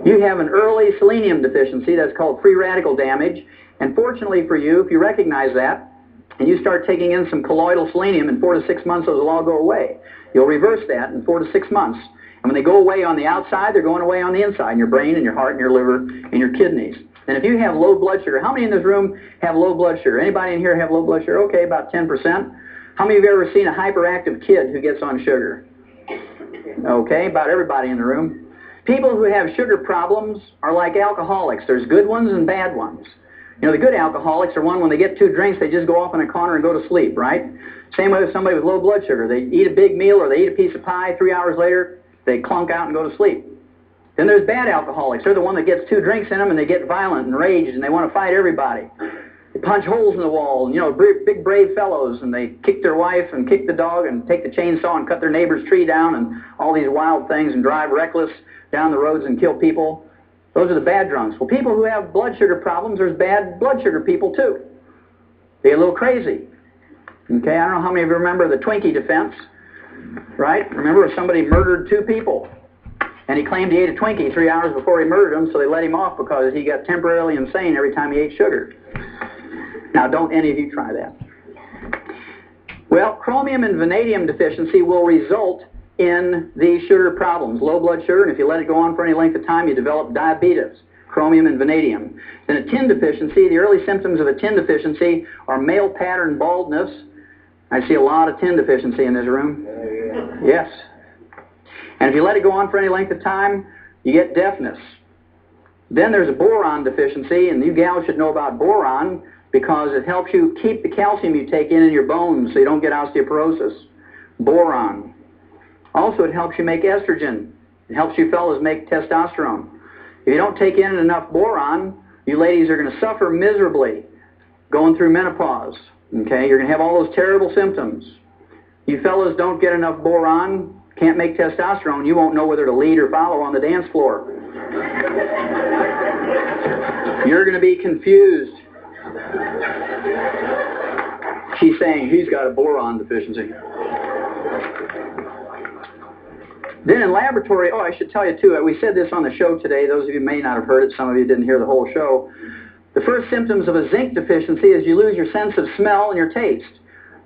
C: You have an early selenium deficiency that's called free radical damage. And fortunately for you, if you recognize that, and you start taking in some colloidal selenium, in 4 to 6 months those will all go away. You'll reverse that in 4 to 6 months. And when they go away on the outside, they're going away on the inside, in your brain and your heart and your liver and your kidneys. And if you have low blood sugar, how many in this room have low blood sugar? Anybody in here have low blood sugar? Okay, about 10%. How many of you have ever seen a hyperactive kid who gets on sugar? Okay, about everybody in the room. People who have sugar problems are like alcoholics. There's good ones and bad ones. You know, the good alcoholics are one, when they get 2 drinks, they just go off in a corner and go to sleep, right? Same way with somebody with low blood sugar. They eat a big meal or they eat a piece of pie, 3 hours later, they clunk out and go to sleep. Then there's bad alcoholics. They're the one that gets 2 drinks in them and they get violent and raged and they want to fight everybody. They punch holes in the wall, and, you know, big brave fellows, and they kick their wife and kick the dog and take the chainsaw and cut their neighbor's tree down and all these wild things and drive reckless down the roads and kill people. Those are the bad drunks. Well, people who have blood sugar problems, there's bad blood sugar people too. They get a little crazy. Okay, I don't know how many of you remember the Twinkie defense, right? Remember somebody murdered 2 people, and he claimed he ate a Twinkie 3 hours before he murdered them, so they let him off because he got temporarily insane every time he ate sugar. Now, don't any of you try that. Well, chromium and vanadium deficiency will result in these sugar problems, low blood sugar, and if you let it go on for any length of time, you develop diabetes, chromium and vanadium. Then a tin deficiency, the early symptoms of a tin deficiency are male pattern baldness. I see a lot of tin deficiency in this room. Yes. And if you let it go on for any length of time, you get deafness. Then there's a boron deficiency, and you gals should know about boron because it helps you keep the calcium you take in your bones so you don't get osteoporosis. Boron. Also, it helps you make estrogen. It helps you fellas make testosterone. If you don't take in enough boron, you ladies are going to suffer miserably going through menopause. Okay, you're going to have all those terrible symptoms. You fellas don't get enough boron, can't make testosterone, you won't know whether to lead or follow on the dance floor. You're going to be confused. She's saying he's got a boron deficiency. Then in laboratory, I should tell you too, we said this on the show today. Those of you may not have heard it. Some of you didn't hear the whole show. The first symptoms of a zinc deficiency is you lose your sense of smell and your taste.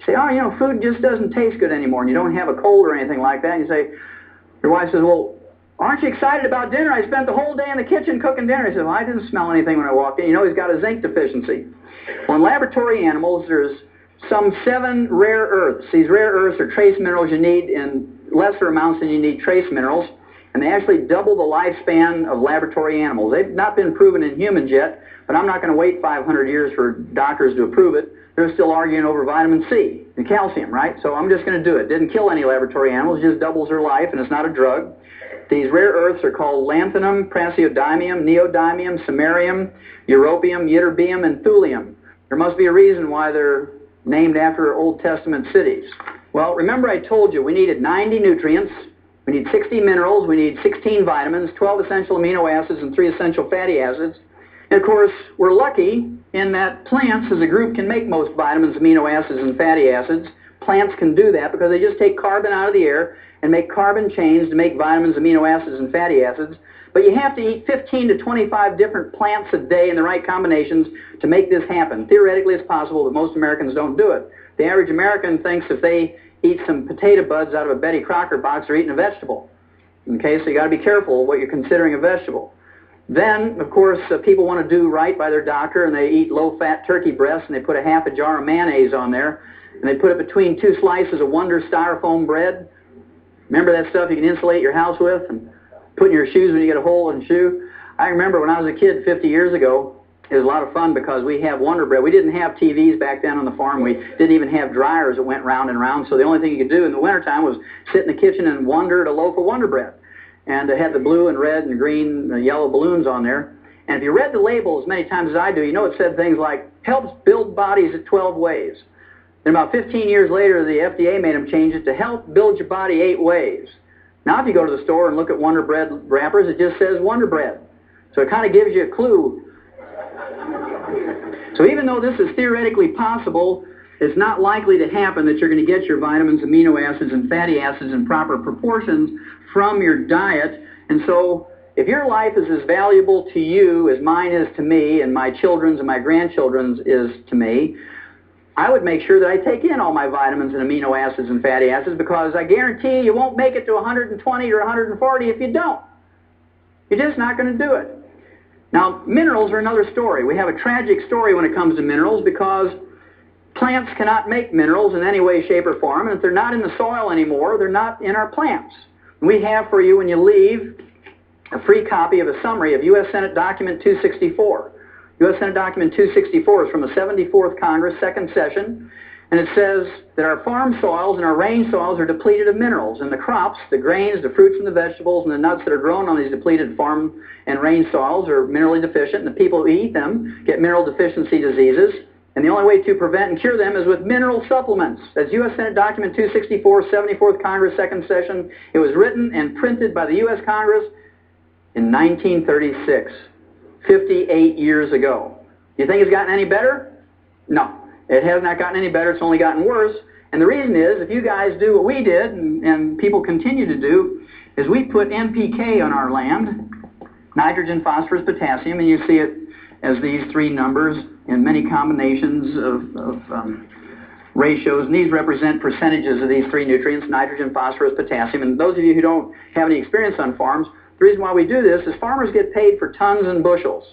C: You say, food just doesn't taste good anymore, and you don't have a cold or anything like that. And you say, your wife says, well, aren't you excited about dinner? I spent the whole day in the kitchen cooking dinner. He says, well, I didn't smell anything when I walked in. You know he's got a zinc deficiency. Well, in laboratory animals, there's some 7 rare earths. These rare earths are trace minerals you need in lesser amounts than you need trace minerals, and they actually double the lifespan of laboratory animals. They've not been proven in humans yet, but I'm not going to wait 500 years for doctors to approve it. They're still arguing over vitamin C and calcium, right? So I'm just going to do it. Didn't kill any laboratory animals, it just doubles their life, and it's not a drug. These rare earths are called lanthanum, praseodymium, neodymium, samarium, europium, ytterbium, and thulium. There must be a reason why they're named after Old Testament cities. Well, remember I told you we needed 90 nutrients, we need 60 minerals, we need 16 vitamins, 12 essential amino acids, and 3 essential fatty acids. And of course, we're lucky in that plants as a group can make most vitamins, amino acids, and fatty acids. Plants can do that because they just take carbon out of the air and make carbon chains to make vitamins, amino acids, and fatty acids. But you have to eat 15 to 25 different plants a day in the right combinations to make this happen. Theoretically, it's possible, but most Americans don't do it. The average American thinks if they eat some potato buds out of a Betty Crocker box, they're eating a vegetable. Okay, so you got to be careful what you're considering a vegetable. Then, of course, people want to do right by their doctor, and they eat low-fat turkey breasts, and they put a half a jar of mayonnaise on there, and they put it between 2 slices of Wonder styrofoam bread. Remember that stuff you can insulate your house with and put in your shoes when you get a hole in the shoe? I remember when I was a kid 50 years ago, it was a lot of fun because we have Wonder Bread. We didn't have TVs back then on the farm. We didn't even have dryers that went round and round, so the only thing you could do in the wintertime was sit in the kitchen and wonder at a loaf of Wonder Bread. And it had the blue and red and green and yellow balloons on there. And if you read the label as many times as I do, you know it said things like, helps build bodies at 12 ways. Then about 15 years later, the FDA made them change it to help build your body 8 ways. Now if you go to the store and look at Wonder Bread wrappers, it just says Wonder Bread. So it kind of gives you a clue. So even though this is theoretically possible, it's not likely to happen that you're going to get your vitamins, amino acids, and fatty acids in proper proportions from your diet. And so if your life is as valuable to you as mine is to me, and my children's and my grandchildren's is to me, I would make sure that I take in all my vitamins and amino acids and fatty acids, because I guarantee you won't make it to 120 or 140 if you don't. You're just not going to do it. Now, minerals are another story. We have a tragic story when it comes to minerals, because plants cannot make minerals in any way, shape, or form, and if they're not in the soil anymore, they're not in our plants. We have for you, when you leave, a free copy of a summary of U.S. Senate Document 264. U.S. Senate Document 264 is from the 74th Congress, second session, and it says that our farm soils and our range soils are depleted of minerals, and the crops, the grains, the fruits and the vegetables, and the nuts that are grown on these depleted farm and range soils are minerally deficient, and the people who eat them get mineral deficiency diseases, and the only way to prevent and cure them is with mineral supplements. That's U.S. Senate Document 264, 74th Congress, second session. It was written and printed by the U.S. Congress in 1936, 58 years ago. Do you think it's gotten any better? No. It has not gotten any better. It's only gotten worse. And the reason is, if you guys do what we did, and people continue to do, is we put NPK on our land, nitrogen, phosphorus, potassium, and you see it as these three numbers in many combinations of ratios, and these represent percentages of these three nutrients, nitrogen, phosphorus, potassium. And those of you who don't have any experience on farms, the reason why we do this is farmers get paid for tons and bushels.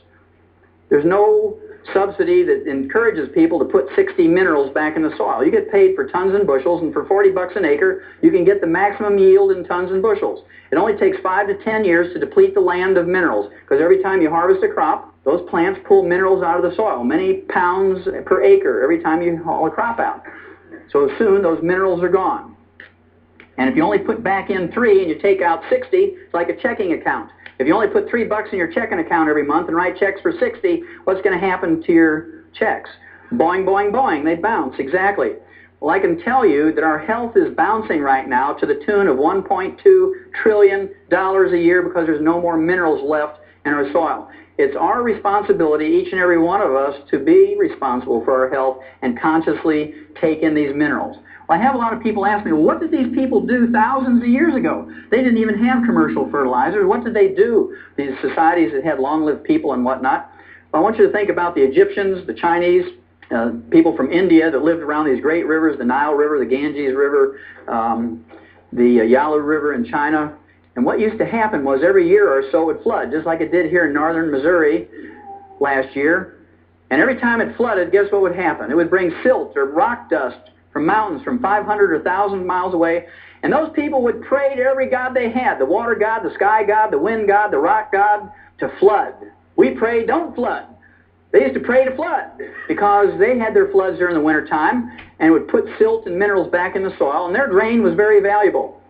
C: There's no subsidy that encourages people to put 60 minerals back in the soil. You get paid for tons and bushels, and for 40 bucks an acre, you can get the maximum yield in tons and bushels. It only takes 5 to 10 years to deplete the land of minerals, because every time you harvest a crop, those plants pull minerals out of the soil, many pounds per acre every time you haul a crop out. So soon those minerals are gone. And if you only put back in 3 and you take out 60, it's like a checking account. If you only put $3 in your checking account every month and write checks for 60, what's going to happen to your checks? Boing, boing, boing. They bounce. Exactly. Well, I can tell you that our health is bouncing right now to the tune of $1.2 trillion a year, because there's no more minerals left in our soil. It's our responsibility, each and every one of us, to be responsible for our health and consciously take in these minerals. Well, I have a lot of people ask me, well, what did these people do thousands of years ago? They didn't even have commercial fertilizers. What did they do, these societies that had long-lived people and whatnot? Well, I want you to think about the Egyptians, the Chinese, people from India that lived around these great rivers, the Nile River, the Ganges River, the Yalu River in China. And what used to happen was every year or so it would flood, just like it did here in northern Missouri last year. And every time it flooded, guess what would happen? It would bring silt or rock dust from mountains from 500 or 1,000 miles away. And those people would pray to every god they had, the water god, the sky god, the wind god, the rock god, to flood. We pray, don't flood. They used to pray to flood, because they had their floods during the wintertime and would put silt and minerals back in the soil, and their grain was very valuable.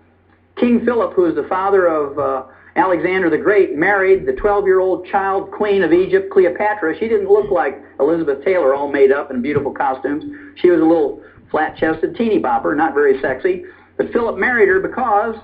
C: King Philip, who was the father of Alexander the Great, married the 12-year-old child queen of Egypt, Cleopatra. She didn't look like Elizabeth Taylor, all made up in beautiful costumes. She was a little flat-chested teeny bopper, not very sexy. But Philip married her because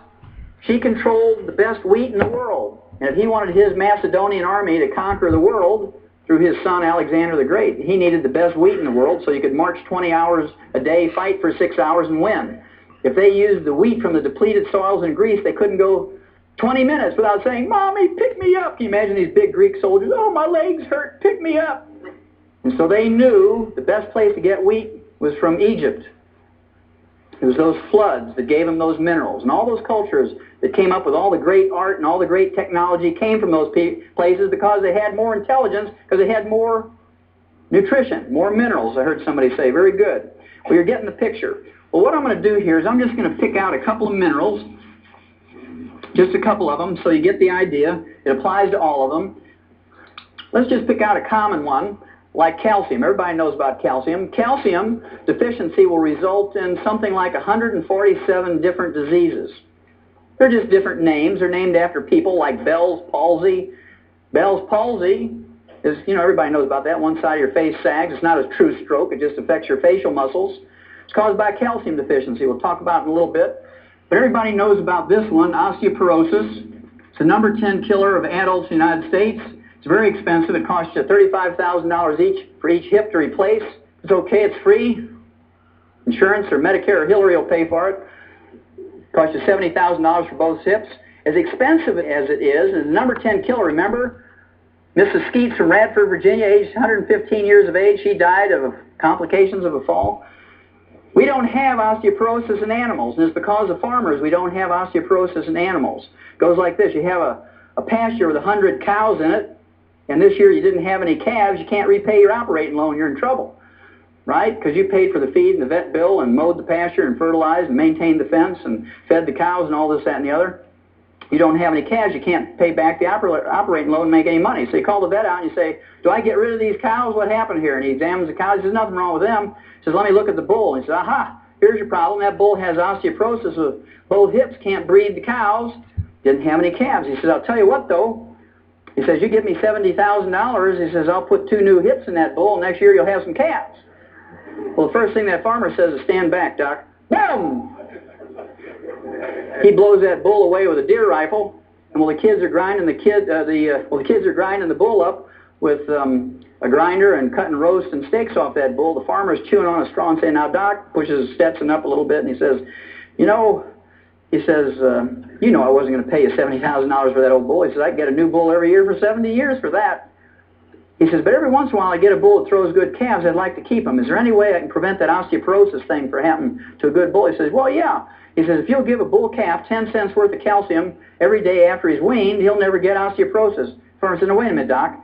C: she controlled the best wheat in the world. And if he wanted his Macedonian army to conquer the world through his son Alexander the Great, he needed the best wheat in the world, so you could march 20 hours a day, fight for 6 hours, and win. If they used the wheat from the depleted soils in Greece, they couldn't go 20 minutes without saying, "Mommy, pick me up." Can you imagine these big Greek soldiers? "Oh, my legs hurt, pick me up." And so they knew the best place to get wheat was from Egypt. It was those floods that gave them those minerals. And all those cultures that came up with all the great art and all the great technology came from those places, because they had more intelligence, because they had more nutrition, more minerals, I heard somebody say. Very good. Well, you're getting the picture. Well, what I'm going to do here is I'm just going to pick out a couple of minerals, just a couple of them, so you get the idea. It applies to all of them. Let's just pick out a common one, like calcium. Everybody knows about calcium. Calcium deficiency will result in something like 147 different diseases. They're just different names. They're named after people, like Bell's palsy. Bell's palsy is, everybody knows about that. One side of your face sags. It's not a true stroke. It just affects your facial muscles. It's caused by calcium deficiency. We'll talk about it in a little bit. But everybody knows about this one, osteoporosis. It's the number 10 killer of adults in the United States. It's very expensive. It costs you $35,000 each for each hip to replace. It's okay. It's free. Insurance or Medicare or Hillary will pay for it. It costs you $70,000 for both hips. as expensive as it is, and the number 10 killer, remember? Mrs. Skeets from Radford, Virginia, aged 115 years of age, she died of complications of a fall. We don't have osteoporosis in animals, and it's because of farmers we don't have osteoporosis in animals. It goes like this. You have a pasture with 100 cows in it, and this year you didn't have any calves, you can't repay your operating loan, you're in trouble. Right? Because you paid for the feed and the vet bill and mowed the pasture and fertilized and maintained the fence and fed the cows and all this, that, and the other. You don't have any calves, you can't pay back the operating loan and make any money. So you call the vet out and you say, do I get rid of these cows? What happened here? And he examines the cows. He says, nothing wrong with them. He says, let me look at the bull. And he says, aha, here's your problem. That bull has osteoporosis with both hips, can't breed the cows, didn't have any calves. He says, I'll tell you what, though. He says, you give me $70,000. He says, I'll put 2 new hips in that bull. Next year you'll have some calves. Well, the first thing that farmer says is, stand back, Doc. Boom! He blows that bull away with a deer rifle, and while the kids are grinding the kids are grinding the bull up with a grinder and cutting roast and steaks off that bull, the farmer's chewing on a straw and saying, now, Doc, pushes Stetson up a little bit, and he says, you know I wasn't going to pay you $70,000 for that old bull. He says, I get a new bull every year for 70 years for that. He says, but every once in a while I get a bull that throws good calves. I'd like to keep them. Is there any way I can prevent that osteoporosis thing from happening to a good bull? He says, well, yeah. He says, if you'll give a bull calf 10 cents worth of calcium every day after he's weaned, he'll never get osteoporosis. Farmer says, no, wait a minute, Doc.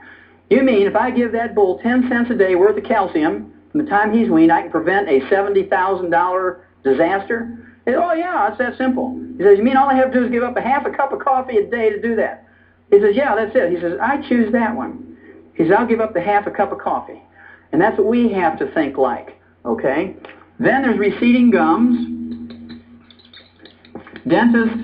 C: You mean if I give that bull 10 cents a day worth of calcium from the time he's weaned, I can prevent a $70,000 disaster? He says, oh, yeah, it's that simple. He says, you mean all I have to do is give up a half a cup of coffee a day to do that? He says, yeah, that's it. He says, I choose that one. He says, I'll give up the half a cup of coffee. And that's what we have to think like, okay? Then there's receding gums. Dentists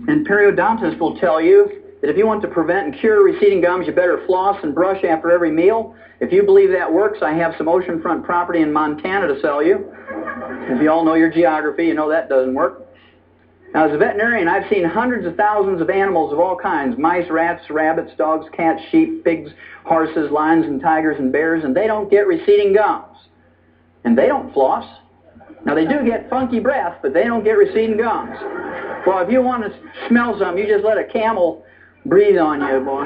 C: and periodontists will tell you that if you want to prevent and cure receding gums, you better floss and brush after every meal. If you believe that works, I have some oceanfront property in Montana to sell you. If you all know your geography, you know that doesn't work. Now, as a veterinarian, I've seen hundreds of thousands of animals of all kinds, mice, rats, rabbits, dogs, cats, sheep, pigs, horses, lions, and tigers, and bears, and they don't get receding gums. And they don't floss. Now, they do get funky breath, but they don't get receding gums. Well, if you want to smell something, you just let a camel breathe on you, boy.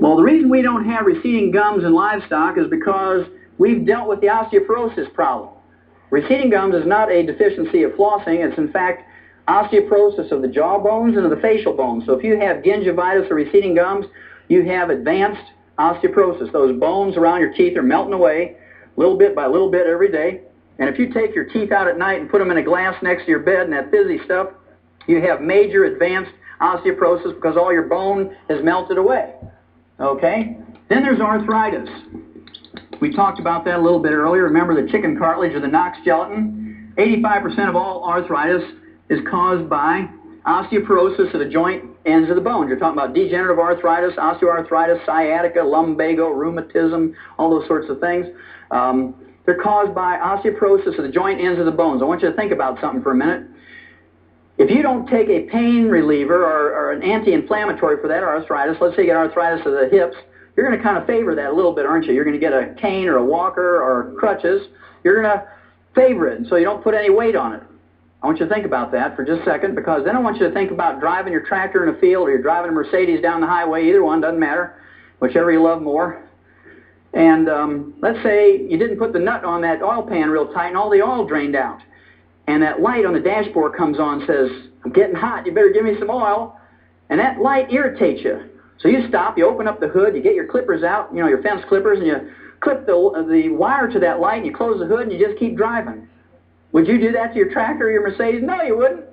C: Well, the reason we don't have receding gums in livestock is because we've dealt with the osteoporosis problem. Receding gums is not a deficiency of flossing. It's, in fact, osteoporosis of the jaw bones and of the facial bones. So if you have gingivitis or receding gums, you have advanced osteoporosis. Those bones around your teeth are melting away little bit by little bit every day. And if you take your teeth out at night and put them in a glass next to your bed and that fizzy stuff, you have major advanced osteoporosis because all your bone has melted away. Okay? Then there's arthritis. We talked about that a little bit earlier. Remember the chicken cartilage or the Knox gelatin? 85% of all arthritis is caused by osteoporosis of the joint ends of the bones. You're talking about degenerative arthritis, osteoarthritis, sciatica, lumbago, rheumatism, all those sorts of things. They're caused by osteoporosis of the joint ends of the bones. I want you to think about something for a minute. If you don't take a pain reliever or an anti-inflammatory for that arthritis, let's say you get arthritis of the hips, you're going to kind of favor that a little bit, aren't you? You're going to get a cane or a walker or crutches. You're going to favor it, and so you don't put any weight on it. I want you to think about that for just a second, because then I want you to think about driving your tractor in a field, or you're driving a Mercedes down the highway. Either one, doesn't matter, whichever you love more. And let's say you didn't put the nut on that oil pan real tight, and all the oil drained out. And that light on the dashboard comes on and says, I'm getting hot, you better give me some oil. And that light irritates you. So you stop, you open up the hood, you get your clippers out, your fence clippers, and you clip the wire to that light, and you close the hood, and you just keep driving. Would you do that to your tractor or your Mercedes? No, you wouldn't.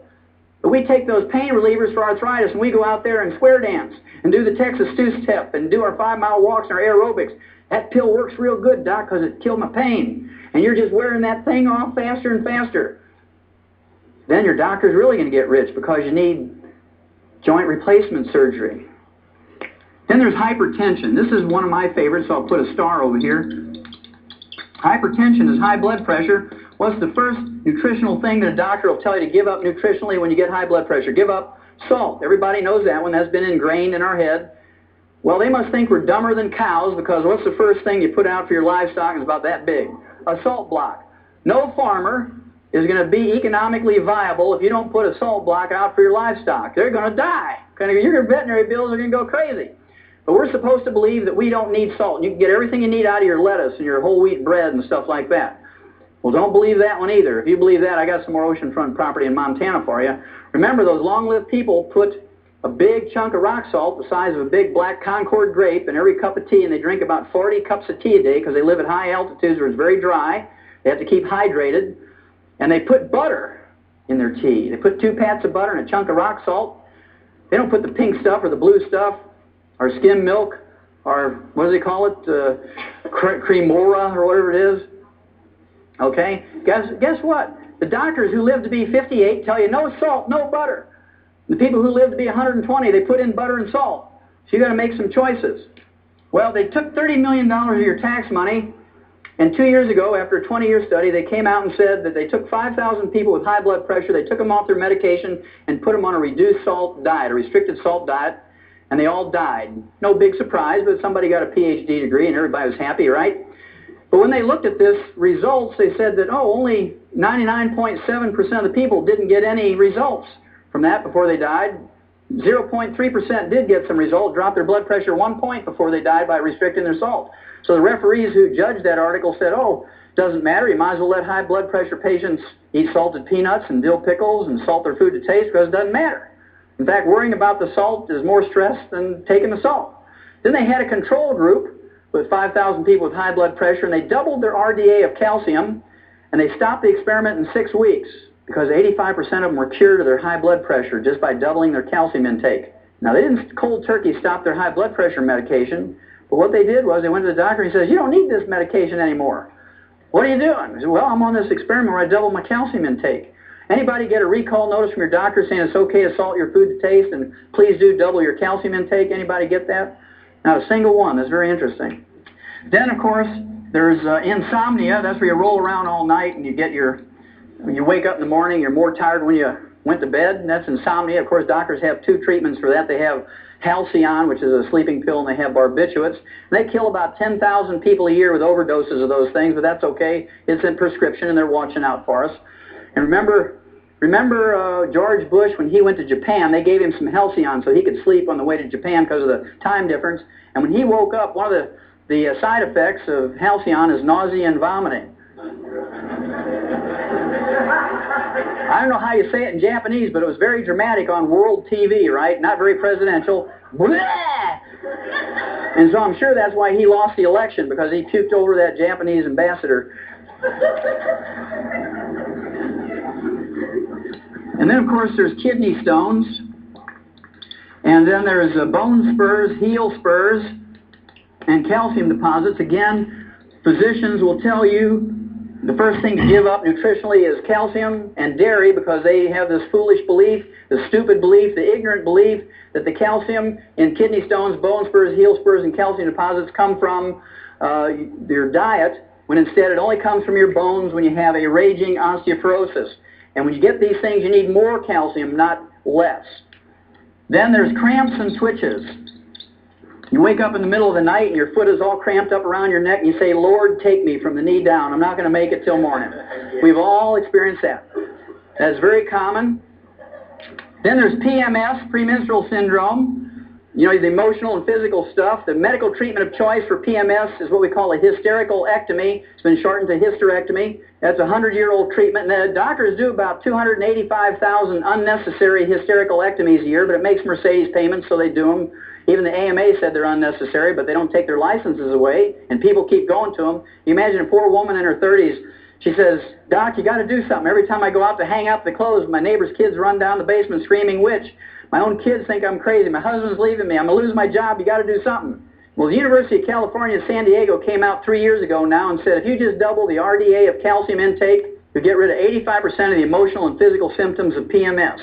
C: But we take those pain relievers for arthritis, and we go out there and square dance and do the Texas two-step and do our 5-mile walks and our aerobics. That pill works real good, Doc, because it killed my pain. And you're just wearing that thing off faster and faster. Then your doctor's really going to get rich because you need joint replacement surgery. Then there's hypertension. This is one of my favorites, so I'll put a star over here. Hypertension is high blood pressure. What's the first nutritional thing that a doctor will tell you to give up nutritionally when you get high blood pressure? Give up salt. Everybody knows that one. That's been ingrained in our head. Well, they must think we're dumber than cows, because what's the first thing you put out for your livestock is about that big? A salt block. No farmer is going to be economically viable if you don't put a salt block out for your livestock. They're going to die. Your veterinary bills are going to go crazy. But we're supposed to believe that we don't need salt. You can get everything you need out of your lettuce and your whole wheat bread and stuff like that. Well, don't believe that one either. If you believe that, I got some more oceanfront property in Montana for you. Remember, those long-lived people put a big chunk of rock salt the size of a big black Concord grape in every cup of tea, and they drink about 40 cups of tea a day because they live at high altitudes where it's very dry. They have to keep hydrated. And they put butter in their tea. They put 2 pats of butter and a chunk of rock salt. They don't put the pink stuff or the blue stuff or skim milk or, what do they call it, cremora or whatever it is. Okay? Guess what? The doctors who live to be 58 tell you no salt, no butter. The people who live to be 120, they put in butter and salt. So you got to make some choices. Well, they took $30 million of your tax money, and 2 years ago, after a 20-year study, they came out and said that they took 5,000 people with high blood pressure, they took them off their medication and put them on a reduced salt diet, a restricted salt diet, and they all died. No big surprise, but somebody got a PhD degree and everybody was happy, right? But when they looked at this results, they said that, only 99.7% of the people didn't get any results from that before they died. 0.3% did get some result, dropped their blood pressure 1 point before they died by restricting their salt. So the referees who judged that article said, doesn't matter, you might as well let high blood pressure patients eat salted peanuts and dill pickles and salt their food to taste because it doesn't matter. In fact, worrying about the salt is more stress than taking the salt. Then they had a control group with 5,000 people with high blood pressure, and they doubled their RDA of calcium, and they stopped the experiment in 6 weeks because 85% of them were cured of their high blood pressure just by doubling their calcium intake. Now, they didn't cold turkey stop their high blood pressure medication, but what they did was they went to the doctor and he says, you don't need this medication anymore. What are you doing? He said, well, I'm on this experiment where I double my calcium intake. Anybody get a recall notice from your doctor saying it's okay to salt your food to taste and please do double your calcium intake? Anybody get that? Not a single one. That's very interesting. Then, of course, there's insomnia. That's where you roll around all night and when you wake up in the morning, you're more tired when you went to bed, and that's insomnia. Of course, doctors have 2 treatments for that. They have Halcyon, which is a sleeping pill, and they have barbiturates. They kill about 10,000 people a year with overdoses of those things, but that's okay. It's in prescription, and they're watching out for us. And remember George Bush, when he went to Japan, they gave him some Halcyon so he could sleep on the way to Japan because of the time difference. And when he woke up, one of the side effects of Halcyon is nausea and vomiting. I don't know how you say it in Japanese, but it was very dramatic on world TV, right? Not very presidential. Blah! And so I'm sure that's why he lost the election, because he puked over that Japanese ambassador. And then, of course, there's kidney stones. And then there's bone spurs, heel spurs, and calcium deposits. Again, physicians will tell you the first thing to give up nutritionally is calcium and dairy, because they have this foolish belief, the stupid belief, the ignorant belief that the calcium in kidney stones, bone spurs, heel spurs, and calcium deposits come from your diet, when instead it only comes from your bones when you have a raging osteoporosis. And when you get these things, you need more calcium, not less. Then there's cramps and twitches. You wake up in the middle of the night and your foot is all cramped up around your neck and you say, Lord, take me from the knee down. I'm not going to make it till morning. We've all experienced that. That's very common. Then there's PMS, premenstrual syndrome. You know, the emotional and physical stuff. The medical treatment of choice for PMS is what we call a hysterical ectomy. It's been shortened to hysterectomy. That's a 100-year-old treatment. And the doctors do about 285,000 unnecessary hysterical ectomies a year, but it makes Mercedes payments, so they do them. Even the AMA said they're unnecessary, but they don't take their licenses away, and people keep going to them. You imagine a poor woman in her 30s. She says, Doc, you got to do something. Every time I go out to hang up the clothes, my neighbor's kids run down the basement screaming witch. My own kids think I'm crazy. My husband's leaving me. I'm going to lose my job. You got to do something. Well, the University of California, San Diego came out 3 years ago now and said if you just double the RDA of calcium intake, you get rid of 85% of the emotional and physical symptoms of PMS.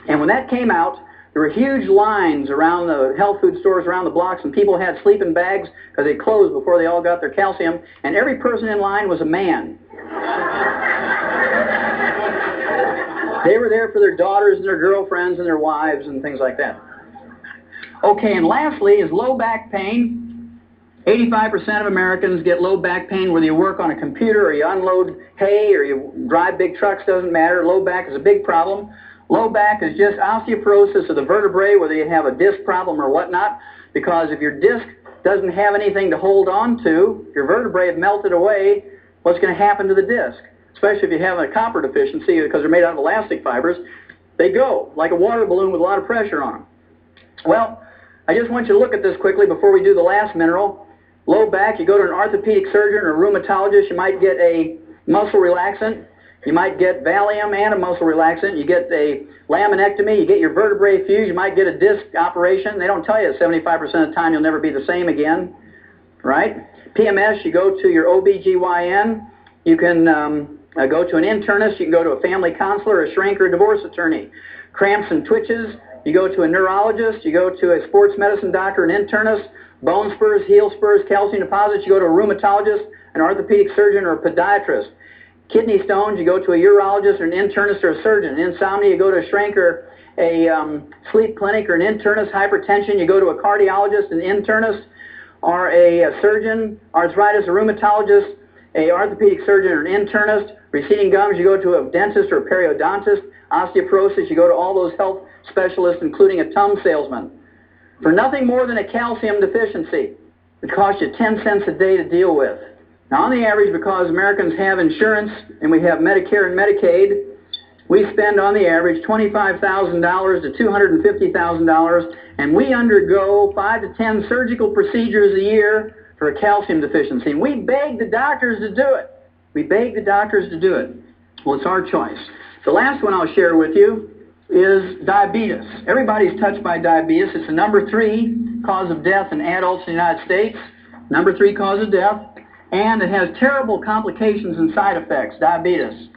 C: And when that came out, there were huge lines around the health food stores around the blocks, and people had sleeping bags because they closed before they all got their calcium, and every person in line was a man. They were there for their daughters and their girlfriends and their wives and things like that. Okay, and lastly is low back pain. 85% of Americans get low back pain whether you work on a computer or you unload hay or you drive big trucks, doesn't matter. Low back is a big problem. Low back is just osteoporosis of the vertebrae, whether you have a disc problem or whatnot, because if your disc doesn't have anything to hold on to, your vertebrae have melted away, what's going to happen to the disc? Especially if you have a copper deficiency, because they're made out of elastic fibers, they go like a water balloon with a lot of pressure on them. Well, I just want you to look at this quickly before we do the last mineral. Low back, you go to an orthopedic surgeon or a rheumatologist, you might get a muscle relaxant. You might get Valium and a muscle relaxant. You get a laminectomy. You get your vertebrae fused. You might get a disc operation. They don't tell you 75% of the time you'll never be the same again, right? PMS, you go to your OBGYN. You can go to an internist. You can go to a family counselor, a shrink, or a divorce attorney. Cramps and twitches, you go to a neurologist. You go to a sports medicine doctor, an internist. Bone spurs, heel spurs, calcium deposits, you go to a rheumatologist, an orthopedic surgeon, or a podiatrist. Kidney stones, you go to a urologist or an internist or a surgeon. Insomnia, you go to a shrink or a sleep clinic or an internist. Hypertension, you go to a cardiologist, an internist, or a surgeon. Arthritis, a rheumatologist, a orthopedic surgeon or an internist. Receding gums, you go to a dentist or a periodontist. Osteoporosis, you go to all those health specialists, including a thumb salesman. For nothing more than a calcium deficiency. It costs you 10 cents a day to deal with. Now, on the average, because Americans have insurance and we have Medicare and Medicaid, we spend on the average $25,000 to $250,000, and we undergo 5 to 10 surgical procedures a year for a calcium deficiency. And we beg the doctors to do it. We beg the doctors to do it. Well, it's our choice. The last one I'll share with you is diabetes. Everybody's touched by diabetes. It's the number 3 cause of death in adults in the United States. Number 3 cause of death. And it has terrible complications and side effects, diabetes.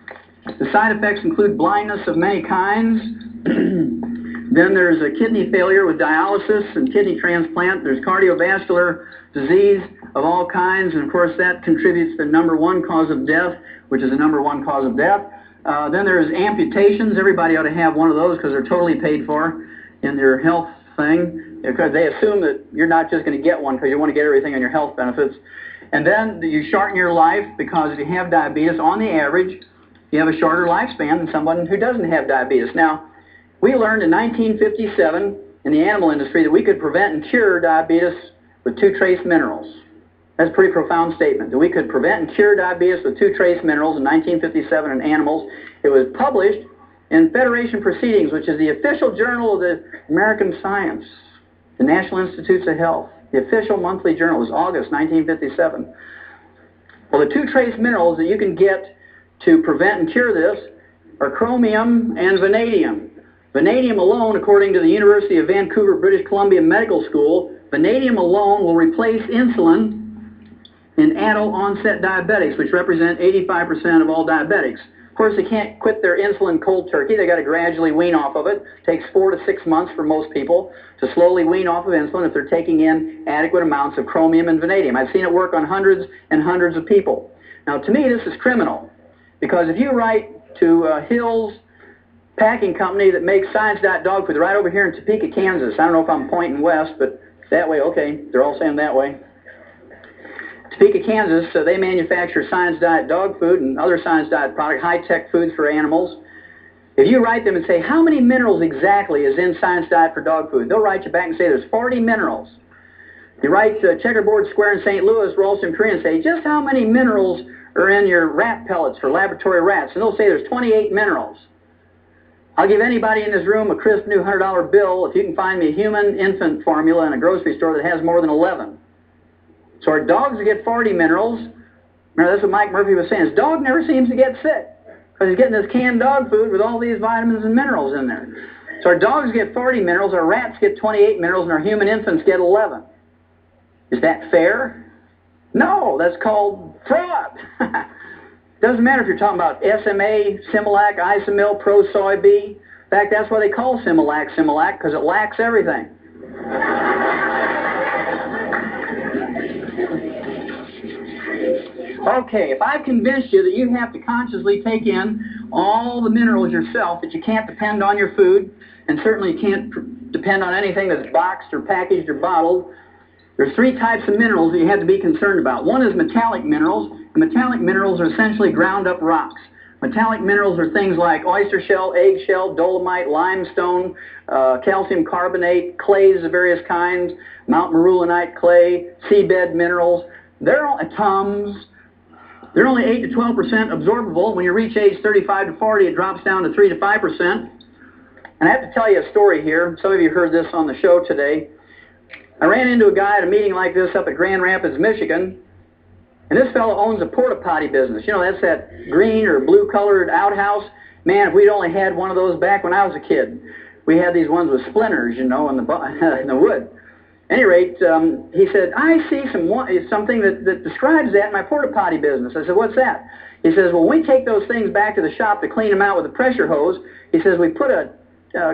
C: The side effects include blindness of many kinds. Then there's a kidney failure with dialysis and kidney transplant. There's cardiovascular disease of all kinds. And, of course, that contributes to the number 1 cause of death, which is the number 1 cause of death. Then there's amputations. Everybody ought to have one of those because they're totally paid for in their health thing, because they assume that you're not just going to get one because you want to get everything on your health benefits. And then you shorten your life because if you have diabetes, on the average, you have a shorter lifespan than someone who doesn't have diabetes. Now, we learned in 1957 in the animal industry that we could prevent and cure diabetes with 2 trace minerals. That's a pretty profound statement, that we could prevent and cure diabetes with 2 trace minerals in 1957 in animals. It was published in Federation Proceedings, which is the official journal of the American Science, the National Institutes of Health. The official monthly journal was August 1957. Well, the 2 trace minerals that you can get to prevent and cure this are chromium and vanadium. Vanadium alone, according to the University of Vancouver, British Columbia Medical School, vanadium alone will replace insulin in adult onset diabetics, which represent 85% of all diabetics. Of course, they can't quit their insulin cold turkey. They got to gradually wean off of it. It takes 4 to 6 months for most people to slowly wean off of insulin if they're taking in adequate amounts of chromium and vanadium. I've seen it work on hundreds and hundreds of people. Now, to me, this is criminal, because if you write to Hills Packing Company that makes Science Diet dog food, they're right over here in Topeka, Kansas. I don't know if I'm pointing west, but that way, okay, they're all saying that way. Topeka, Kansas, they manufacture Science Diet dog food and other Science Diet products, high-tech foods for animals. If you write them and say, how many minerals exactly is in Science Diet for dog food, they'll write you back and say there's 40 minerals. You write Checkerboard Square in St. Louis, Ralston, Korea, and say, just how many minerals are in your rat pellets for laboratory rats? And they'll say there's 28 minerals. I'll give anybody in this room a crisp new $100 bill if you can find me a human infant formula in a grocery store that has more than 11. So our dogs get 40 minerals. Remember, that's what Mike Murphy was saying. His dog never seems to get sick because he's getting this canned dog food with all these vitamins and minerals in there. So our dogs get 40 minerals, our rats get 28 minerals, and our human infants get 11. Is that fair? No, that's called fraud. Doesn't matter if you're talking about SMA, Similac, Isomil, Pro Soy B. In fact, that's why they call Similac, because it lacks everything. Okay, if I've convinced you that you have to consciously take in all the minerals yourself, that you can't depend on your food, and certainly you can't depend on anything that's boxed or packaged or bottled, There's three types of minerals that you have to be concerned about. One is metallic minerals. And metallic minerals are essentially ground up rocks. Metallic minerals are things like oyster shell, eggshell, dolomite, limestone, calcium carbonate, clays of various kinds, Mount Marulanite clay, seabed minerals. They're all Tums. They're only 8 to 12% absorbable. When you reach age 35 to 40, it drops down to 3 to 5%. And I have to tell you a story here. Some of you heard this on the show today. I ran into a guy at a meeting like this up at Grand Rapids, Michigan. And this fellow owns a porta potty business. You know, that's that green or blue colored outhouse. Man, if we'd only had one of those back when I was a kid. We had these ones with splinters, you know, in the wood. At any rate, he said, I see something that describes that in my porta potty business. I said, what's that? He says, well, when we take those things back to the shop to clean them out with a pressure hose, he says, we put a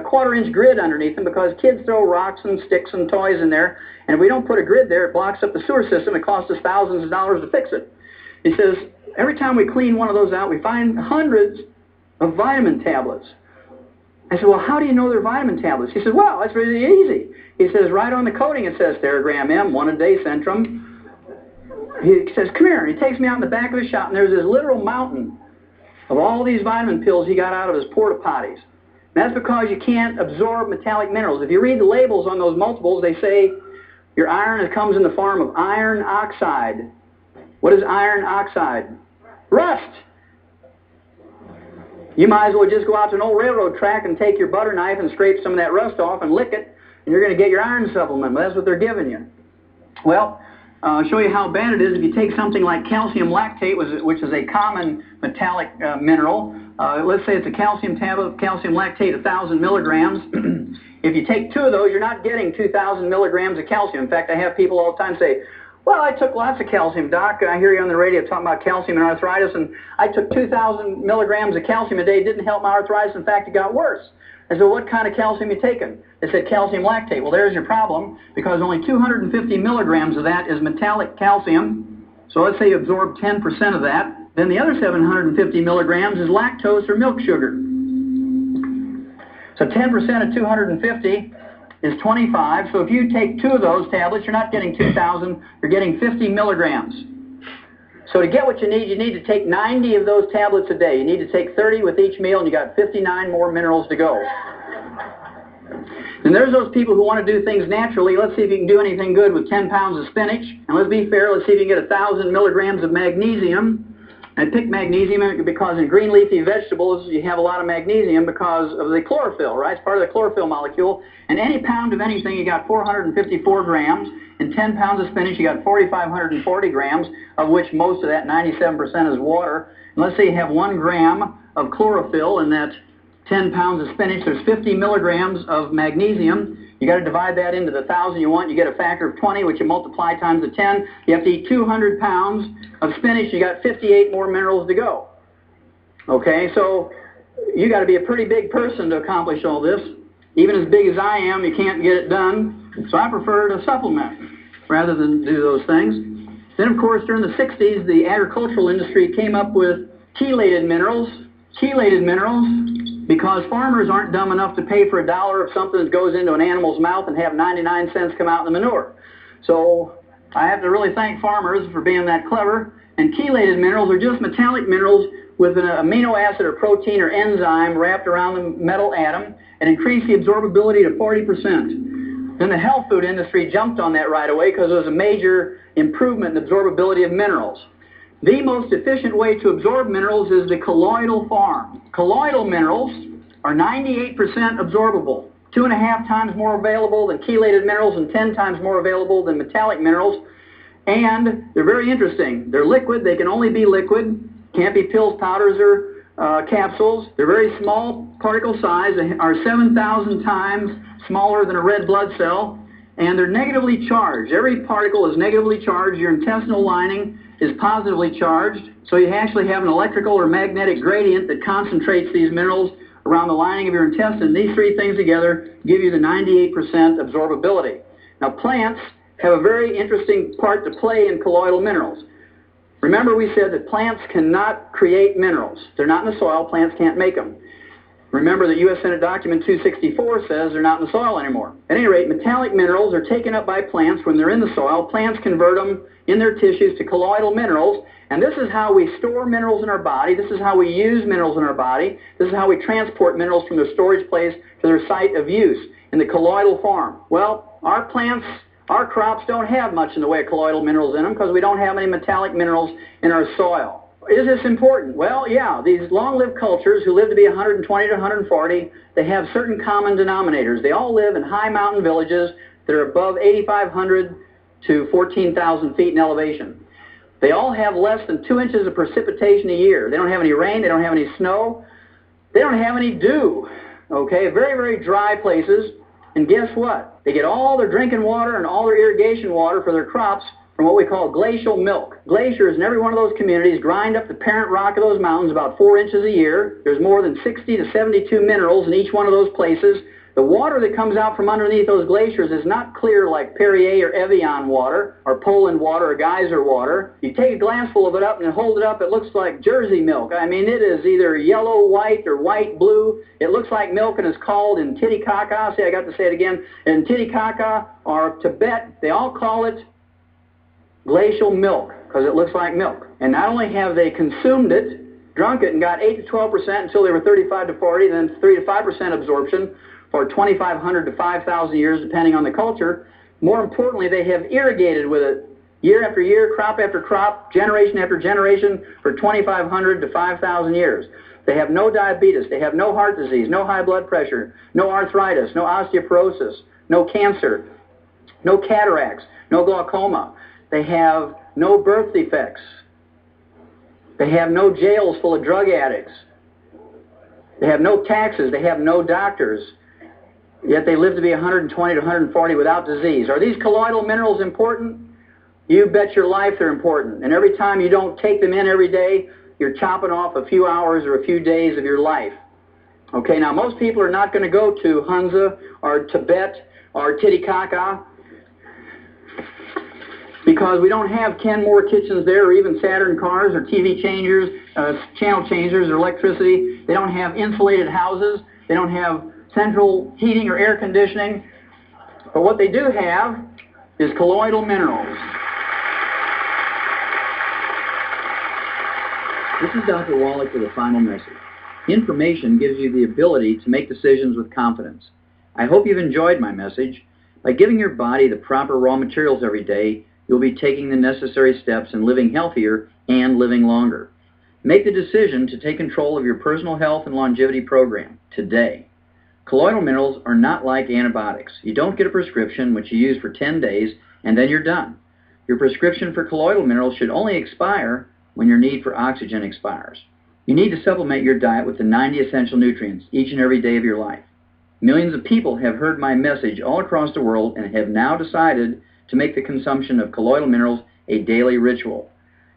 C: quarter-inch grid underneath them because kids throw rocks and sticks and toys in there, and if we don't put a grid there, it blocks up the sewer system. It costs us thousands of dollars to fix it. He says, every time we clean one of those out, we find hundreds of vitamin tablets. I said, well, how do you know they're vitamin tablets? He says, well, that's really easy. He says, right on the coating it says Theragram M, 1 a day Centrum. He says, come here. And he takes me out in the back of the shop, and there's this literal mountain of all these vitamin pills he got out of his porta potties. And that's because you can't absorb metallic minerals. If you read the labels on those multiples, they say your iron comes in the form of iron oxide. What is iron oxide? Rust. You might as well just go out to an old railroad track and take your butter knife and scrape some of that rust off and lick it, and you're going to get your iron supplement. Well, that's what they're giving you. Well, I'll show you how bad it is. If you take something like calcium lactate, which is a common metallic mineral, let's say it's a calcium tablet, calcium lactate, 1,000 milligrams. If you take 2 of those, you're not getting 2,000 milligrams of calcium. In fact, I have people all the time say, well, I took lots of calcium, Doc. I hear you on the radio talking about calcium and arthritis, and I took 2,000 milligrams of calcium a day. It didn't help my arthritis. In fact, it got worse. I said, what kind of calcium you taking? They said calcium lactate. Well, there's your problem, because only 250 milligrams of that is metallic calcium. So let's say you absorb 10% of that. Then the other 750 milligrams is lactose or milk sugar. So 10% of 250 is 25. So if you take 2 of those tablets, you're not getting 2,000, you're getting 50 milligrams. So to get what you need to take 90 of those tablets a day. You need to take 30 with each meal, and you got 59 more minerals to go. And there's those people who want to do things naturally. Let's see if you can do anything good with 10 pounds of spinach. And let's be fair, let's see if you can get 1,000 milligrams of magnesium. I picked magnesium because in green leafy vegetables you have a lot of magnesium because of the chlorophyll, right? It's part of the chlorophyll molecule. And any pound of anything, you got 454 grams. In 10 pounds of spinach, you got 4,540 grams, of which most of that, 97%, is water. And let's say you have 1 gram of chlorophyll in that 10 pounds of spinach. There's 50 milligrams of magnesium. You got to divide that into the 1,000 you want. You get a factor of 20, which you multiply times the 10. You have to eat 200 pounds of spinach. You got 58 more minerals to go. Okay, so you got to be a pretty big person to accomplish all this. Even as big as I am, you can't get it done. So I prefer to supplement rather than do those things. Then, of course, during the 60s, the agricultural industry came up with chelated minerals. Chelated minerals, because farmers aren't dumb enough to pay for $1 of something that goes into an animal's mouth and have 99 cents come out in the manure. So I have to really thank farmers for being that clever. And chelated minerals are just metallic minerals with an amino acid or protein or enzyme wrapped around the metal atom and increase the absorbability to 40%. Then the health food industry jumped on that right away because it was a major improvement in the absorbability of minerals. The most efficient way to absorb minerals is the colloidal form. Colloidal minerals are 98% absorbable, 2.5 times more available than chelated minerals and 10 times more available than metallic minerals. And they're very interesting. They're liquid. They can only be liquid. Can't be pills, powders, or capsules. They're very small particle size. They are 7,000 times smaller than a red blood cell. And they're negatively charged. Every particle is negatively charged. Your intestinal lining is positively charged. So you actually have an electrical or magnetic gradient that concentrates these minerals around the lining of your intestine. These 3 things together give you the 98% absorbability. Now, plants have a very interesting part to play in colloidal minerals. Remember, we said that plants cannot create minerals. They're not in the soil. Plants can't make them. Remember that U.S. Senate Document 264 says they're not in the soil anymore. At any rate, metallic minerals are taken up by plants when they're in the soil. Plants convert them in their tissues to colloidal minerals, and this is how we store minerals in our body. This is how we use minerals in our body. This is how we transport minerals from their storage place to their site of use in the colloidal form. Well, our plants, our crops don't have much in the way of colloidal minerals in them because we don't have any metallic minerals in our soil. Is this important? Well, yeah, these long-lived cultures who live to be 120 to 140, they have certain common denominators. They all live in high mountain villages that are above 8,500 to 14,000 feet in elevation. They all have less than 2 inches of precipitation a year. They don't have any rain. They don't have any snow. They don't have any dew. Okay, very, very dry places. And guess what? They get all their drinking water and all their irrigation water for their crops from what we call glacial milk. Glaciers in every one of those communities grind up the parent rock of those mountains about 4 inches a year. There's more than 60 to 72 minerals in each one of those places. The water that comes out from underneath those glaciers is not clear like Perrier or Evian water, or Poland water, or geyser water. You take a glassful of it up and hold it up, it looks like Jersey milk. I mean, it is either yellow, white, or white, blue. It looks like milk and is called in Titicaca, see, I got to say it again, in Titicaca or Tibet, they all call it glacial milk because it looks like milk. And not only have they consumed it, drunk it, and got 8 to 12% until they were 35 to 40, then 3 to 5% absorption for 2,500 to 5,000 years, depending on the culture. More importantly, they have irrigated with it year after year, crop after crop, generation after generation for 2,500 to 5,000 years. They have no diabetes. They have no heart disease, no high blood pressure, no arthritis, no osteoporosis, no cancer, no cataracts, no glaucoma. They have no birth defects. They have no jails full of drug addicts. They have no taxes. They have no doctors. Yet they live to be 120 to 140 without disease. Are these colloidal minerals important? You bet your life they're important. And every time you don't take them in every day, you're chopping off a few hours or a few days of your life. Okay, now most people are not going to go to Hunza or Tibet or Titicaca because we don't have Kenmore kitchens there, or even Saturn cars, or TV changers, channel changers, or electricity. They don't have insulated houses. They don't have central heating or air conditioning. But what they do have is colloidal minerals. This is Dr. Wallach with a final message. Information gives you the ability to make decisions with confidence. I hope you've enjoyed my message. By giving your body the proper raw materials every day, you'll be taking the necessary steps in living healthier and living longer. Make the decision to take control of your personal health and longevity program today. Colloidal minerals are not like antibiotics. You don't get a prescription which you use for 10 days and then you're done. Your prescription for colloidal minerals should only expire when your need for oxygen expires. You need to supplement your diet with the 90 essential nutrients each and every day of your life. Millions of people have heard my message all across the world and have now decided to make the consumption of colloidal minerals a daily ritual.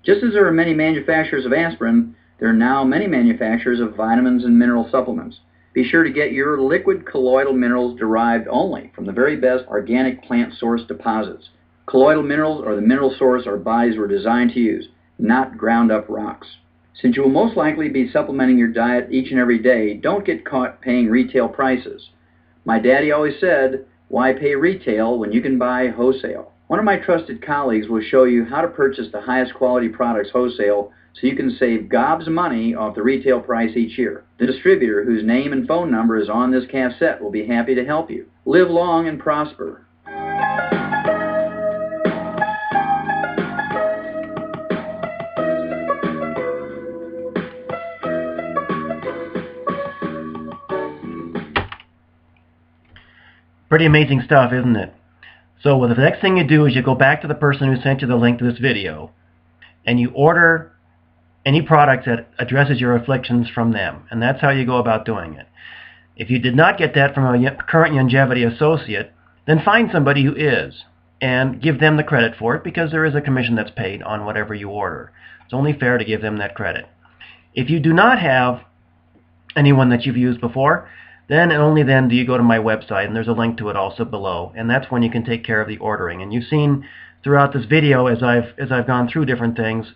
C: Just as there are many manufacturers of aspirin, there are now many manufacturers of vitamins and mineral supplements. Be sure to get your liquid colloidal minerals derived only from the very best organic plant source deposits. Colloidal minerals are the mineral source our bodies were designed to use, not ground up rocks. Since you will most likely be supplementing your diet each and every day, don't get caught paying retail prices. My daddy always said, why pay retail when you can buy wholesale? One of my trusted colleagues will show you how to purchase the highest quality products wholesale so you can save gobs of money off the retail price each year. The distributor, whose name and phone number is on this cassette, will be happy to help you. Live long and prosper.
A: Pretty amazing stuff, isn't it? So the next thing you do is you go back to the person who sent you the link to this video and you order any product that addresses your afflictions from them. And that's how you go about doing it. If you did not get that from a current longevity associate, then find somebody who is and give them the credit for it, because there is a commission that's paid on whatever you order. It's only fair to give them that credit. If you do not have anyone that you've used before, then and only then do you go to my website, and there's a link to it also below, and that's when you can take care of the ordering. And you've seen throughout this video, as I've gone through different things,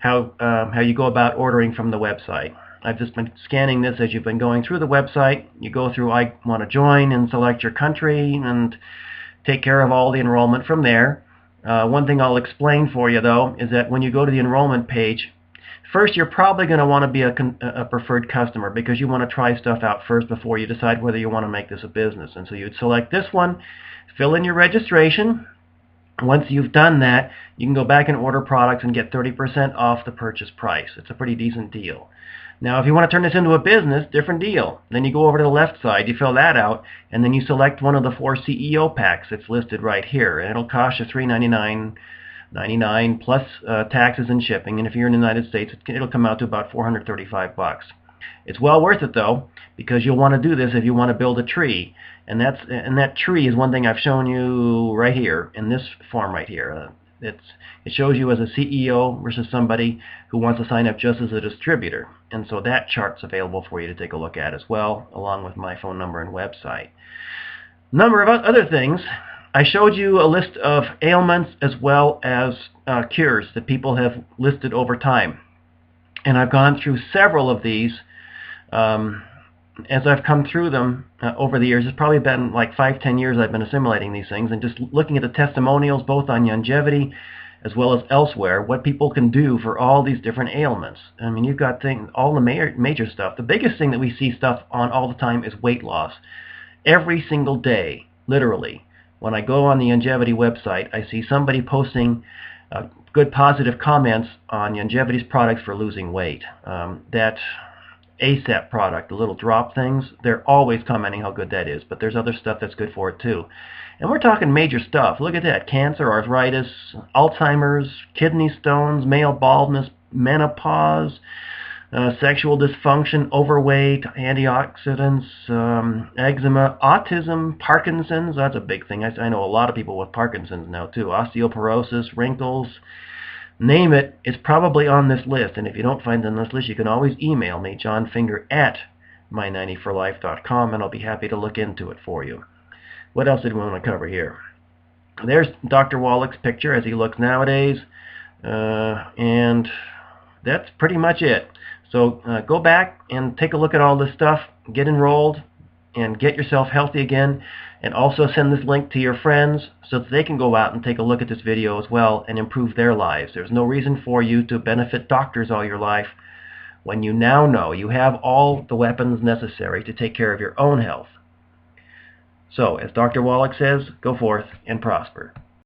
A: how you go about ordering from the website. I've just been scanning this as you've been going through the website. You go through I want to join and select your country and take care of all the enrollment from there. One thing I'll explain for you, though, is that when you go to the enrollment page, first you're probably going to want to be a preferred customer because you want to try stuff out first before you decide whether you want to make this a business. And so you'd select this one, fill in your registration. Once you've done that, you can go back and order products and get 30% off the purchase price. It's a pretty decent deal. Now, if you want to turn this into a business, different deal. Then you go over to the left side, you fill that out, and then you select one of the 4 CEO packs that's listed right here. And it'll cost you $399.99 plus taxes and shipping. And if you're in the United States, it'll come out to about $435. It's well worth it, though, because you'll want to do this if you want to build a tree. And that tree is one thing I've shown you right here in this form right here. It shows you as a CEO versus somebody who wants to sign up just as a distributor. And so that chart's available for you to take a look at as well, along with my phone number and website. Number of other things. I showed you a list of ailments as well as cures that people have listed over time. And I've gone through several of these as I've come through them over the years. It's probably been like 5-10 years I've been assimilating these things and just looking at the testimonials both on longevity as well as elsewhere, what people can do for all these different ailments. I mean, you've got things, all the major stuff. The biggest thing that we see stuff on all the time is weight loss. Every single day, literally, when I go on the longevity website, I see somebody posting good positive comments on longevity's products for losing weight. That ASAP product, the little drop things, they're always commenting how good that is, but there's other stuff that's good for it too. And we're talking major stuff. Look at that. Cancer, arthritis, Alzheimer's, kidney stones, male baldness, menopause, sexual dysfunction, overweight, antioxidants, eczema, autism, Parkinson's. That's a big thing. I know a lot of people with Parkinson's now too. Osteoporosis, wrinkles. Name it, it's probably on this list. And if you don't find it on this list, you can always email me, johnfinger@my90forlife.com, and I'll be happy to look into it for you. What else did we want to cover here? There's Dr. Wallach's picture as he looks nowadays, and that's pretty much it. So go back and take a look at all this stuff, get enrolled, and get yourself healthy again, and also send this link to your friends so that they can go out and take a look at this video as well and improve their lives. There's no reason for you to benefit doctors all your life when you now know you have all the weapons necessary to take care of your own health. So, as Dr. Wallach says, go forth and prosper.